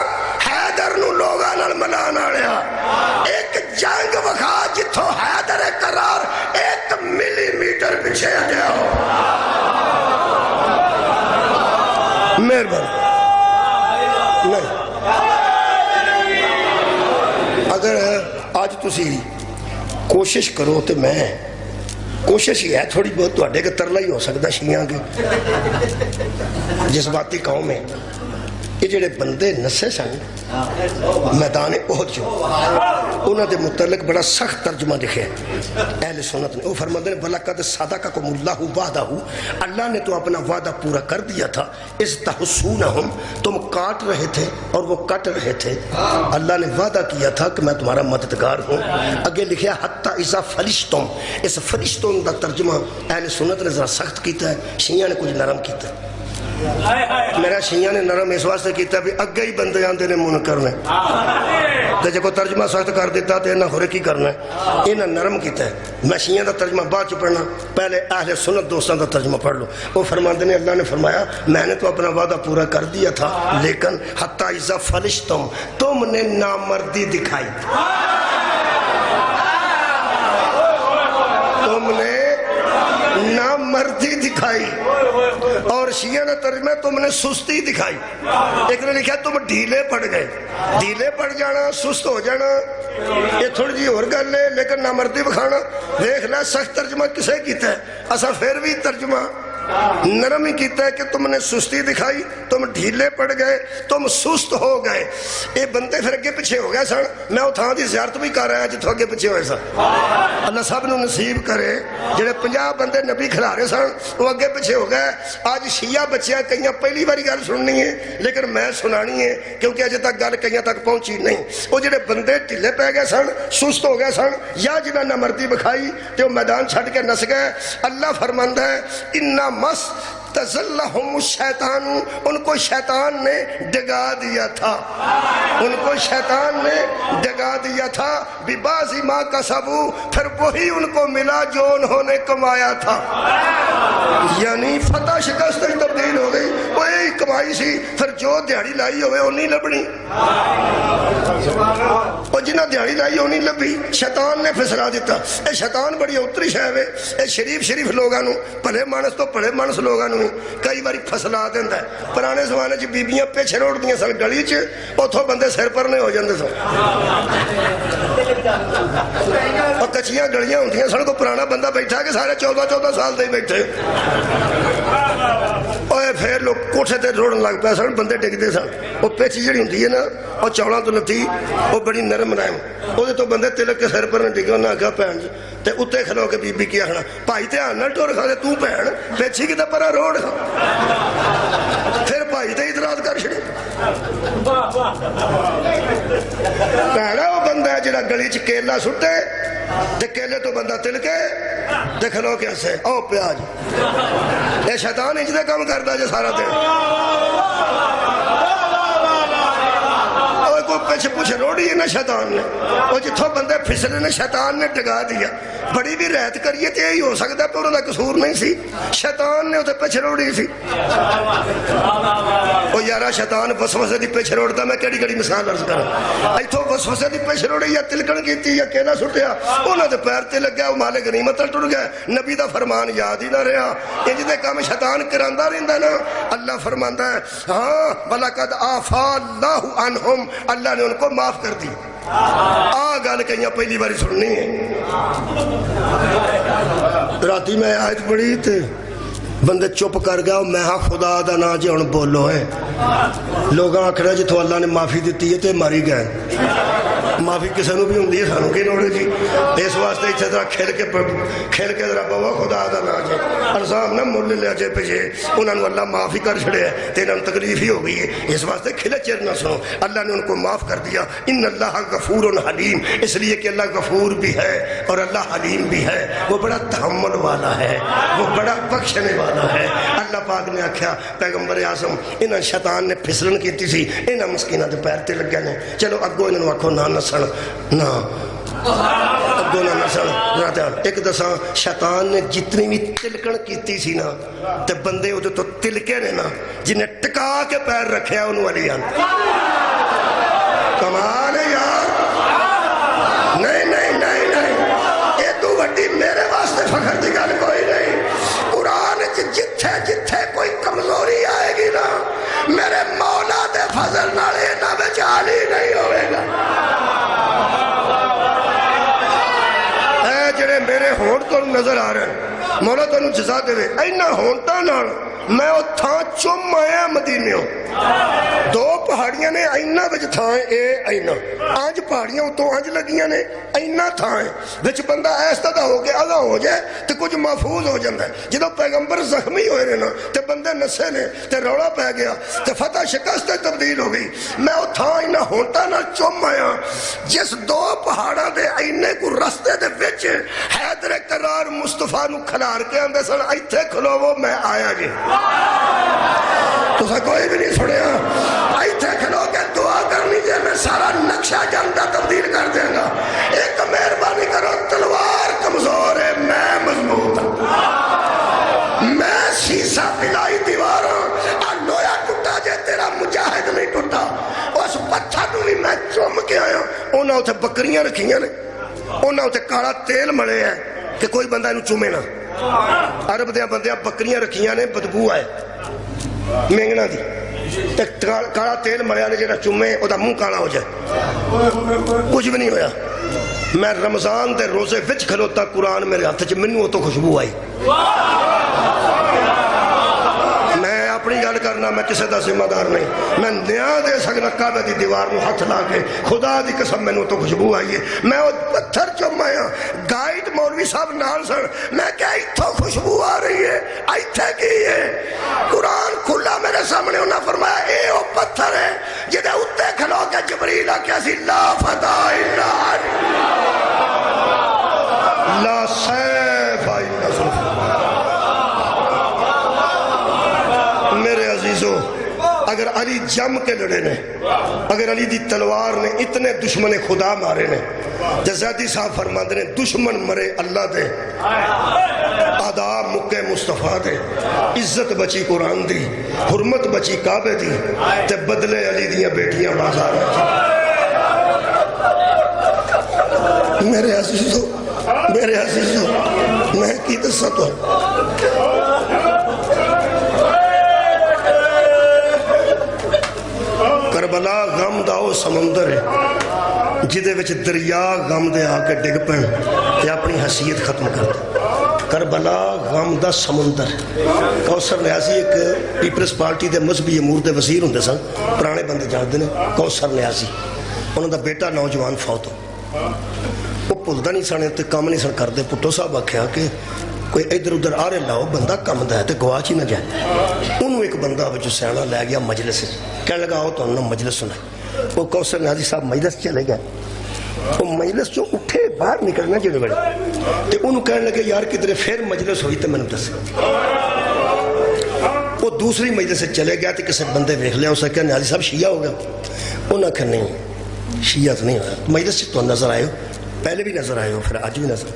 حیدر نو لوگاں نال ملانا لیا ایک جنگ وکھا جتھوں حیدر قرار 1 ملی میٹر پیچھے ہٹیا ہو۔ مہربان نہیں اگر آج تسی کوشش کرو تو میں کوشش ہی ہے تھوڑی بہت تو اڈے کے ترلا ہی ہو سکتا شیعہ کے جذباتی قوم میں یہ جڑے بندے نسے سن میدان احد جو انہوں نے متعلق بڑا سخت ترجمہ لکھے اہل سنت نے، وہ فرماتے ہیں وَلَقَدْ صَدَقَكُمُ اللَّهُ وَعْدَهُ، اللہ نے تو اپنا وعدہ پورا کر دیا تھا، اِذْ تَحْسُونَهُمْ تم کاٹ رہے تھے اور وہ کٹ رہے تھے، اللہ نے وعدہ کیا تھا کہ میں تمہارا مددگار ہوں۔ اگے لکھیا حَتَّى إِذَا فَلِشْتُمْ، اس فلشتوں کا ترجمہ اہل سنت نے ذرا سخت کیتا ہے، شیعہ نے کچھ نرم کیتا ہے۔ میرا شیعہ نے نرم اس واسطے کیتا بھی اگے ہی بندے آندے نے منکر نے تو جب کو ترجمہ سخت کر دیتا تو انہاں خورے کی کرنا ہے، انہاں نرم کیتا ہے۔ میں شیعہ دا ترجمہ بعد چ پڑھنا، پہلے اہل سنت دوستان دا ترجمہ پڑھ لو۔ وہ فرماندے نے اللہ نے فرمایا میں نے تو اپنا وعدہ پورا کر دیا تھا، لیکن حتی اذا فلشتم تم نے نامردی دکھائی، تم نے نامردی دکھائی، اور شیعہ نے ترجمہ تم نے سستی دکھائی۔ ایک نے لکھا تم ڈھیلے پڑ گئے، ڈھیلے پڑ جانا سست ہو جانا یہ تھوڑی جی اور گل ہے، لیکن نامردی بکھانا دیکھ لے سخت ترجمہ کسے کیتا ہے، اسا پھر بھی ترجمہ نرم ہی کیتا ہے کہ تم نے سستی دکھائی، تم ڈھیلے پڑ گئے، تم سست ہو گئے۔ یہ بندے پھر اگے پیچھے ہو گئے سن، میں اتھاں دی زیارت بھی کر رہا ہے جتوں اگے پیچھے ہوئے سن۔ اللہ سب نے نصیب کرے جڑے 50 بندے نبی کھلارے سن وہ اگے پیچھے ہو گئے۔ آج شیعہ بچیاں کئیاں پہلی باری گل سننی ہے لیکن میں سنانی ہے کیونکہ اجے تک گل کئیاں تک پہنچی نہیں۔ وہ جڑے بندے ڈھیلے پہ گئے سن، سست ہو گئے سن، یا جنہاں نے مردی بکھائی تے وہ میدان چھڈ کے نس گئے، اللہ فرماندا ہے اِنَّا مَسْ تَزَلَّهُمُ الشَّيْطَانُ، ان کو شیطان نے ڈگا دیا تھا، ان کو شیطان نے ڈگا دیا تھا، بِبَعْضِ مَا كَسَبُوا، پھر وہی ان کو ملا جو انہوں نے کمایا تھا، یعنی فتح شکست تبدیل ہو گئی، وہی کمائی سی، پھر جو دیہڑی لائی ہوئے وہ نہیں لبنی، اور جنہ دیہڑی لائی وہ نہیں لبی، شیطان نے پھسلا دیتا۔ اے شیطان بڑی اتری شے وے، اے شریف لوگاں نو بھلے مانس تو بھلے مانس لوگاں نو کئی باری فسلا دیندا ہے۔ پرانے زمانے چ بیبیاں پیچھے روڑ دیاں سن گلی چ، اوتھوں بندے سر پر نہیں ہو جاندے سن، اور کچیاں گلیاں ہوندیاں سن، کو پرانا بندہ بیٹھا کہ سارے 14 سال دے بیٹھے، اوے پھر لوگ کوٹھے تے روڑن لگ پے سن بندے ڈگدے سن وہ پچھ جڑی ہوندی ہے نا اور چوڑاں تو لتی وہ بڑی نرم نرم وہ تو بندے تلک کے سر پر نہ ڈگے نہ آگا بھن تے اتنے کھلو کے بی بی کی آخنا بھائی دھیان نال ٹر کھا تو بھن پچھی کتے پرا روڑ کھا پھر بھائی تے اعتراض کر چھڑے پہلا وہ بندہ ہے جڑا گلی چ کیلا سٹے تے کیلے تو بندہ تلکے تے کھلو کے ہسے او پیاج یہ شیطان انج دے کام کردا جے سارا دن کوئی پیچھے پوچھے روڑی ہے نا شیطان نے وہ جتھوں بندے پھسلے نے شیطان نے ڈگا دیا بڑی بھی رہت کریے تو یہی ہو سکتا ہے پر انہوں کا قصور نہیں سی شیطان نے اسے پیچھے روڑی سی وہ یارا شیطان وسوسے دی پیچھے روڑتا میں کیڑی کیڑی مثال عرض کرا ایتھوں وسوسے دی پیچھے روڑی یا تلکن کیتی یا کیلا سٹیا انہوں نے پیر تے لگ گیا وہ مال غنیمت ٹر گئے نبی دا فرمان یاد ہی نہ رہا انج دے کام شیطان کراندا رہندا نا اللہ فرماندا ہے ہاں بلقد عفا اللہ عنہم اللہ نے ان کو معاف کر دی گل کہیں پہلی باری سننی ہے راتی میں آیت پڑھی تھے بندے چپ کر گیا میں ہاں خدا دا نا جی ہن بولو ہے لوگاں آکھنا جتھوں اللہ نے معافی دیتی ہے تے ماری گئے معافی کسی نو بھی ہوندی ہے سانو کی لوڑ ہے جی اس واسطے اتنے ذرا کھیل کے ذرا بوا خدا دا نا جی الزام نہ مول لیا جے پیچھے انہوں نے اللہ معافی کر چھڑے ہے تے انہوں تکلیف ہی ہو گئی ہے اس واسطے کھلے چیر نہ سنو اللہ نے ان کو معاف کر دیا ان اللہ غفور حلیم اس لیے کہ اللہ غفور بھی ہے اور اللہ حلیم بھی ہے وہ بڑا تحمل والا ہے وہ بڑا بخشنے والا ہے اللہ پاک نے آکھیا پیغمبر اعظم انہاں شیطان نے پھسلن کیتی سی انہاں مسکیناں دے پیر تے لگے نے چلو اگوں انہاں آکھو نہ نسن نہ اگوں نہ نسن نہ دھیان ایک دساں شیطان نے جتنی بھی تلکن کیتی سی نا تے بندے ادھے تو تلکے نے نا جنہیں ٹکا کے پیر رکھیا انہوں علی آن کمال ہے یار نہیں نہیں نہیں نہیں یہ تو وڈی میرے واسطے فخر دی گل کوئی نہیں قرآن جتھے جتھے کوئی کمزوری آئے گی نا میرے مولا دے فضل نالے نہ بچال ہی نہیں ہوئے گا اے جڑے میرے ہونٹ تو نظر آ رہے ہیں مولا تو انہوں جزا دے وے اینا ہونٹا نال میں وہ تھا چم آیا مدینے ہوں دو پہاڑیاں نے اینا بچ تھائیں اے اینا آج پہاڑیاں تو آج لگیاں نے اینا تھائیں بچ بندہ ایسا دا ہو گیا آگا ہو جائے تو کچھ محفوظ ہو جاندہ ہے جدو پیغمبر زخمی ہوئے رہنا تو بندے نسے نے تو روڑا پہ گیا تو فتح شکست تبدیل ہو گئی میں وہ تھا اینا ہونٹا نہ چم آیا جس دو پہاڑا دے اینے کو رستے دے بچ حیدر قرار مصطفیٰ نو کھلار کے اندے سن ایتھے کھلو وہ میں آیا جی تو سا کوئی بھی نہیں سنیا ایتھے کھلو کے دعا کرنی جے میں سارا نقشہ جانتا تبدیل کر دیں گا ایک مہربانی کرو تلوار کمزور ہے میں مضبوط میں سیسا پلائی دیواراں اور لویا ٹوٹا جے تیرا مجاہد نہیں ٹوٹا اس پتھر نو بھی میں چوم کے آیا انہاں اتھے بکریاں رکھیاں نے انہاں اتھے کالا تیل ملے ہیں کہ کوئی بندہ انہوں چومے نہ عرب دیا بندیاں بکریاں رکھیاں نے بدبو آئے مینگنا دی کالا تیل مریا نے جڑا چومے او دا منہ کالا ہو جائے کچھ بھی نہیں ہویا میں رمضان دے روزے وچ کھلوتا قرآن میرے ہاتھ چ منوں تو خوشبو آئی میں اپنی گل کرنا میں کسی دا ذمہ دار نہیں میں نیا دے سکنا کعبے دی دیوار نو ہاتھ لا کے خدا دی قسم میں تو خوشبو آئی ہے میں وہ پتھر چومایا گائیڈ مولوی صاحب نال سن میں کیا ایتھوں خوشبو آ رہی ہے ایتھے کی ہے قرآن کھلا میرے سامنے انہاں فرمایا اے وہ پتھر ہے جدے اتے کھلو کے جبریل آکیا سی لا فتح الا علی لا سیف الا سیف میرے عزیزو اگر علی جم کے لڑے نے اگر علی دی تلوار نے اتنے دشمن خدا مارے نے جزادی صاحب فرماندے نے دشمن مرے اللہ دے آداب مکے مصطفیٰ دے عزت بچی قرآن دی حرمت بچی کعبے دی تے بدلے علی دیاں بیٹیاں بازار میرے عزیزو میں کی دسا تو کربلا غم دا او سمندر ہے جدے وچ دریا غم دے آ کے ڈگ پن تے اپنی حیثیت ختم کر دے کربلا غم دا سمندر. کوثر نیازی ایک پیپلز پارٹی دے مذہبی امور دے وزیر ہوندے سن, پرانے بندے جانتے ہیں. کوثر نیازی انہوں دا بیٹا نوجوان فوت ہو, وہ بھولدا نہیں سن تے کام نہیں سن کرتے. پٹو صاحب آخیا کہ کوئی ادھر ادھر آ رہے لاؤ, بندہ کم دا ہے تے گواچ ہی نہ جائے. انہوں ایک بندہ بچوں سیاح لے گیا مجلس, کہنے لگا آؤ تو انہوں مجلس سنائے. وہ کوثر نیازی صاحب مجلس چلے گئے. وہ مجلس جو اٹھے باہر نکلنا جڑے بڑے تے انہوں کہنے لگے یار کدھر پھر مجلس ہوئی تے میں نے دس. وہ دوسری مجلس سے چلے گیا تے کسی بندے ویکھ لیا, اسے کہا نیازی صاحب شیعہ ہو گیا. انہوں نے کہا نہیں شیعہ تو نہیں ہوا, مجلس سے تو نظر آئے ہو, پہلے بھی نظر آئے ہو پھر آج بھی نظر.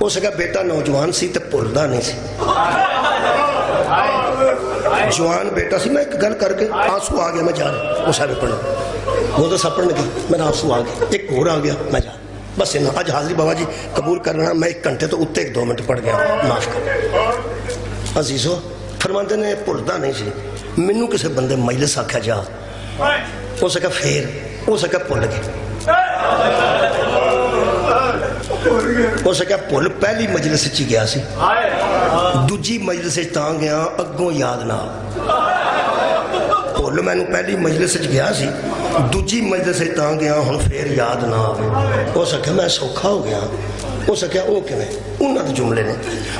اسے کہا بیٹا نوجوان سی تے بھولدا نہیں سی, جوان بیٹا سی. میں ایک گل کر کے آنسو آ گیا, میں جا رہا وہ صاحب پڑھنا وہ تو سب پڑھنے گیا, میرا آنسو آ گیا. ایک اور آ گیا, میں جا بس انہوں اج حاضری بابا جی قبول کرنا. میں 1 گھنٹے تو اتنے 1-2 منٹ پڑھ گیا, معاف کر. عزیزو فرماندے نے بھولدا نہیں سی. مینوں کسی بندے مجلس آکھیا جا, ہو سکا پھر ہو سکا بھول گئے, ہو سکا بھول پہلی مجلس چ گیا سی, دوجی مجلس تاں گیا اگوں یاد نہ. بھول میں پہلی مجلس گیا سی, دوجی مجلس تاں گیا ہن پھر یاد نہ آوے. ہو سکیا میں سوکھا ہو گیا, ہو سکیا وہ کیویں. انہاں دے جملے نے,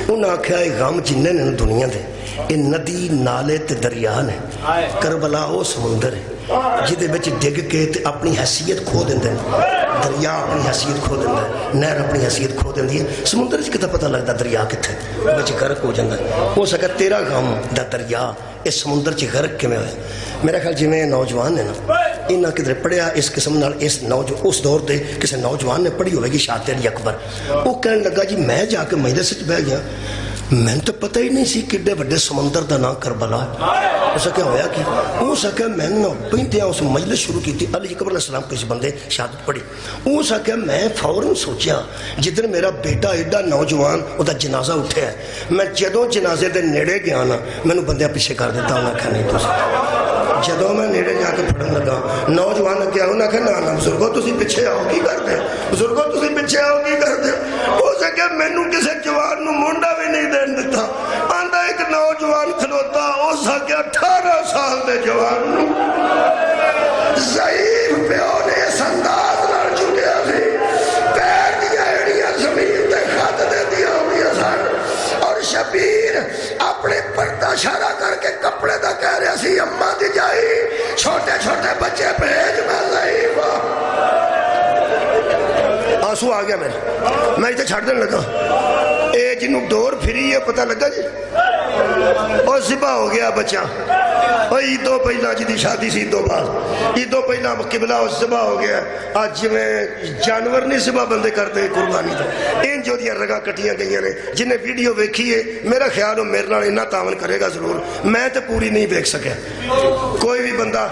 انہاں آکھیا اے غم جننے نے دنیا دے اے ندی نالے تے دریا نے, کربلا وہ سمندر ہے جدے بچ ڈگ کے تے اپنی حیثیت کھو دیندے ہیں. دریا اپنی حیثیت کھو دیندہ ہے, نہر اپنی حیثیت کھو دیندی ہے. سمندر سے کتا پتہ لگتا دریا کتھے بچ غرق ہو جاندہ ہے. ہو سکا تیرا غم دا دریا اس سمندر چ غرق کیویں ہوئے. میرا خیال جی میں نوجوان نے نا انہاں کدھر پڑھیا اس قسم نال, اس دور دے کسی نوجوان نے پڑھی ہوئے گی شاطر علی اکبر. وہ کہنے لگا جی میں جا کے مجلس بہ گیا, میں تو پتہ ہی نہیں سی کڈے بڑے سمندر دا نام کربلا ہے. اس کیا ہویا کہ ہو سکیا میں نے پہنتے اس مجلس شروع کی تھی. علی اکبر علیہ السلام کسی بندے شہادت پڑھی. ہو سکیا میں فوراً سوچیا جدن میرا بیٹا ایڈا نوجوان وہ دا جنازہ اٹھے ہے, میں جدوں جنازے دے نیڑے گیا نا میں بندے پیچھے کر دیتا. انہوں نے کہا نہیں تو جدوں میں نیڑے جا کے پڑھن لگا نوجوان کیا انہوں نے کہا نا بزرگو تسی پیچھے آؤ کی کر دے, بزرگو تسی پیچھے آؤ کی کر دے. ہو سکیا مینوں کسی جوان نو مونڈا بھی نہیں دین دیتا. آندا ایک نوجوان کھلوتا ہو سکیا 18 سال دے جوان نو ضعیف پیو نے اس انداز نال چکیا سی, پیر دیا ایڑیاں زمین تے خط دے دیا ہوئی سن. اور شبیر اپنے پردہ اشارہ کر کے کپڑے دا کہہ رہا سی اماں دی جائی چھوٹے چھوٹے بچے بھیج, میں ضعیف ہوں. آنسو آ گیا میرے, میں اتنے چھڑ دین لگا. اے جنوں دور پھری ہے پتہ لگا جی اور ذبح ہو گیا بچہ. اور عیدوں پہلا جی دی شادی سی عیدوں بعد, عیدوں پہلا قبلہ ذبح ہو گیا. آج میں جانور نہیں ذبح بندے کرتے قربانی دا, ان جو دیا رگاں کٹیاں گئیاں نے. جنہیں ویڈیو ویکھی ہے میرا خیال ہو میرے نال اتنا تعاون کرے گا ضرور, میں تو پوری نہیں دیکھ سکیا. کوئی بھی بندہ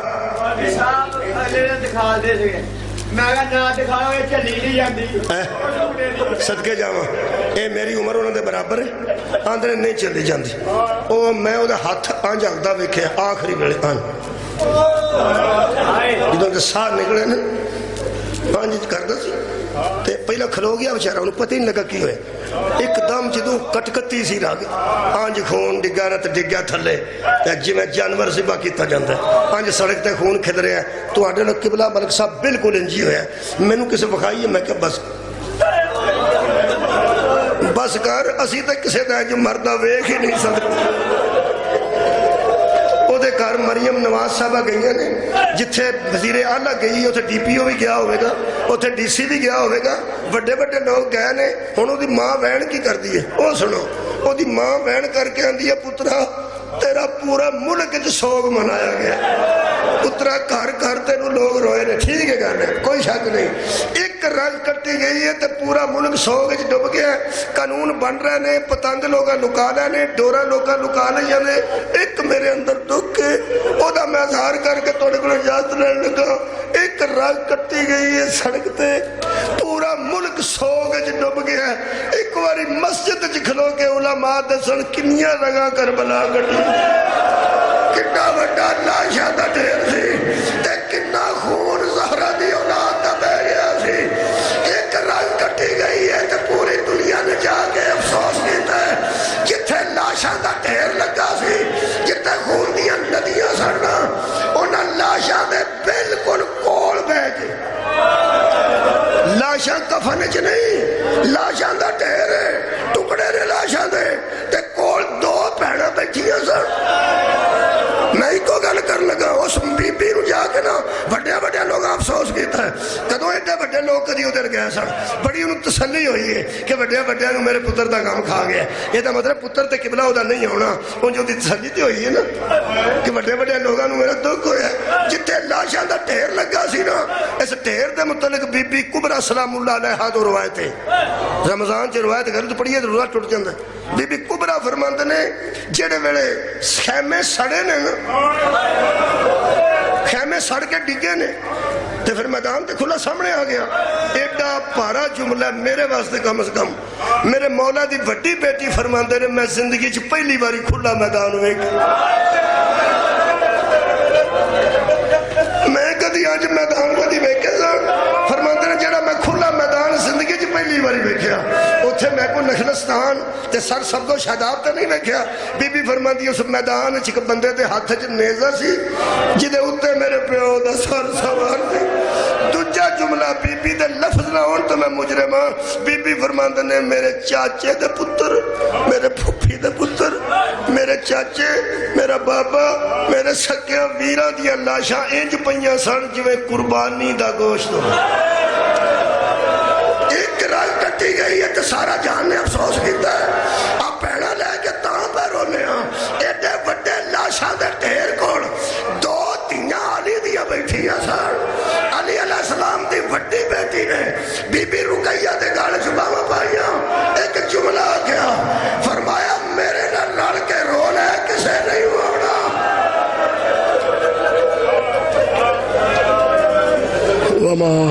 دکھا دے صدقے جاواں اے میری عمر انہوں دے برابر ہے, آندھے نہیں چلی جاندی. او میں او دے ہاتھ آنج ہلدا ویکھیا آخری ویلے آن جدوں دے ساہ نکلے نا آنج کردا سی تے پہلا کھلو گیا بیچارہ, انہوں پتہ ہی نہیں لگا کی ہوئے. ایک دم جدوں کٹکتی سی راگ آنج خون ڈگا نہ تے ڈگیا تھلے جی میں جانور ذبح کیتا جاندا ہے. آنج سڑک تے خون کھد رہا ہے تو آڈے لوگ قبلہ ملک صاحب بالکل انجی ہویا ہے. میں نے کسے بخائی ہے, میں کہ بس کر اسی تے کسے دا جو مردہ ویکھ ہی نہیں سکتے. دے گھر مریم نواز صاحبہ گئیاں نے, جتھے وزیر اعلیٰ گئی اتھے ڈی پی او بھی گیا ہوئے گا, اتھے ڈی سی بھی گیا ہوئے گا, بڑے بڑے لوگ گئے نے. ہن دی ماں وین کی کر دی ہے, او سنو او دی ماں وین کر کے آندی ہے پترا تیرا پورا ملک سوگ منایا گیا, پترا گھر گھر تینوں لوگ روئے نے. ٹھیک ہے گل ہے کوئی شک نہیں, ایک رنگ کٹی گئی ہے تے پورا ملک سوگ ڈب گیا ہے. قانون بن رہے نے, پتنگ لوگا لکا لے نے, ڈورا لوگا لکا لے نے. ایک میرے اندر دکھ ہے او دا میں اظہار کر کے توڑے کو اجازت لینے لگا. ایک رنگ کٹی گئی ہے سڑک تے, پورا ملک سوگ ڈب گیا ہے. ایک باری مسجد کھلو کے علماء دسن کنیاں رنگاں کربلا کٹی, کتنا بڑا لاشا دا ڈھیر سی تے کتنا خون زہرا دی اولاد دا بہ گیا سی. ایک رنگ کٹی گئی ہے تے پوری دنیا نے جا کے افسوس کی ادھر گئے سن بڑی انہوں تسلی ہوئی ہے کہ وڈیا وڈیا نو میرے پتر دا کام کھا گیا یہ دا مطلب پتر تے قبلہ ادا نہیں ہونا ان جو دی تسلی تے ہوئی ہے نا کہ وڈیا وڈیا لوگاں نو میرا دکھ ہویا جتے لاشاں دا ڈھیر لگا سی نا اس ڈھیر دے متعلق بی بی کبرا سلام اللہ علیہ دو روایت ہے رمضان چ روایت گھر تو پڑھیے تو روزہ ٹوٹ جاندا بی بی کبرا فرماندے نے جڑے ویلے خیمے سڑے نے خیمے سڑ کے ڈگے نے تے پھر میدان تے کھلا سامنے آ گیا ایڈا پارا جملہ میرے واسطے کم از کم میرے مولا دی وڈی بیٹی فرماندے نے میں زندگی چ پہلی باری کھلا میدان ویکھیا میں کدی اج میدان کدی ویکھیا فرماندے نے جڑا میں کھلا میدان زندگی چ پہلی باری ویکھیا اوتھے میں کو نخلستان تے سر سبز و شاداب تے نہیں ویکھیا بی بی فرماندی اس میدان وچ ایک بندے دے ہاتھ وچ نیزہ سی جدے اوتے میرے پیو دا سر سوار سی دوجا جملہ بی بی دے لفظ نہ ہون تو میں مجرم ہاں بی بی فرماندے نے میرے چاچے دے پتر میرے پھپھی دے پتر میرے چاچے میرا بابا میرے سکیاں ویراں دیاں لاشاں انج پئیاں سن جویں قربانی دا گوشت ہو ایک رائے کٹی گئی ہے تو سارا جہان نے افسوس کیتا ہے آپ پیڑا لے کے تاں پہ رونے ہاں ایڈے وڈے لاشاں دے ڈھیر کول دو تیاں علی دیا بیٹھی ہیں سر علی علیہ السلام دی وڈی بیٹی نے بی بی رقیہ دے گالے چھپاوا پائیاں ایک جملہ آ گیا فرمایا میرے نہ لڑ کے رونا ہے کسے نہیں ہونا وما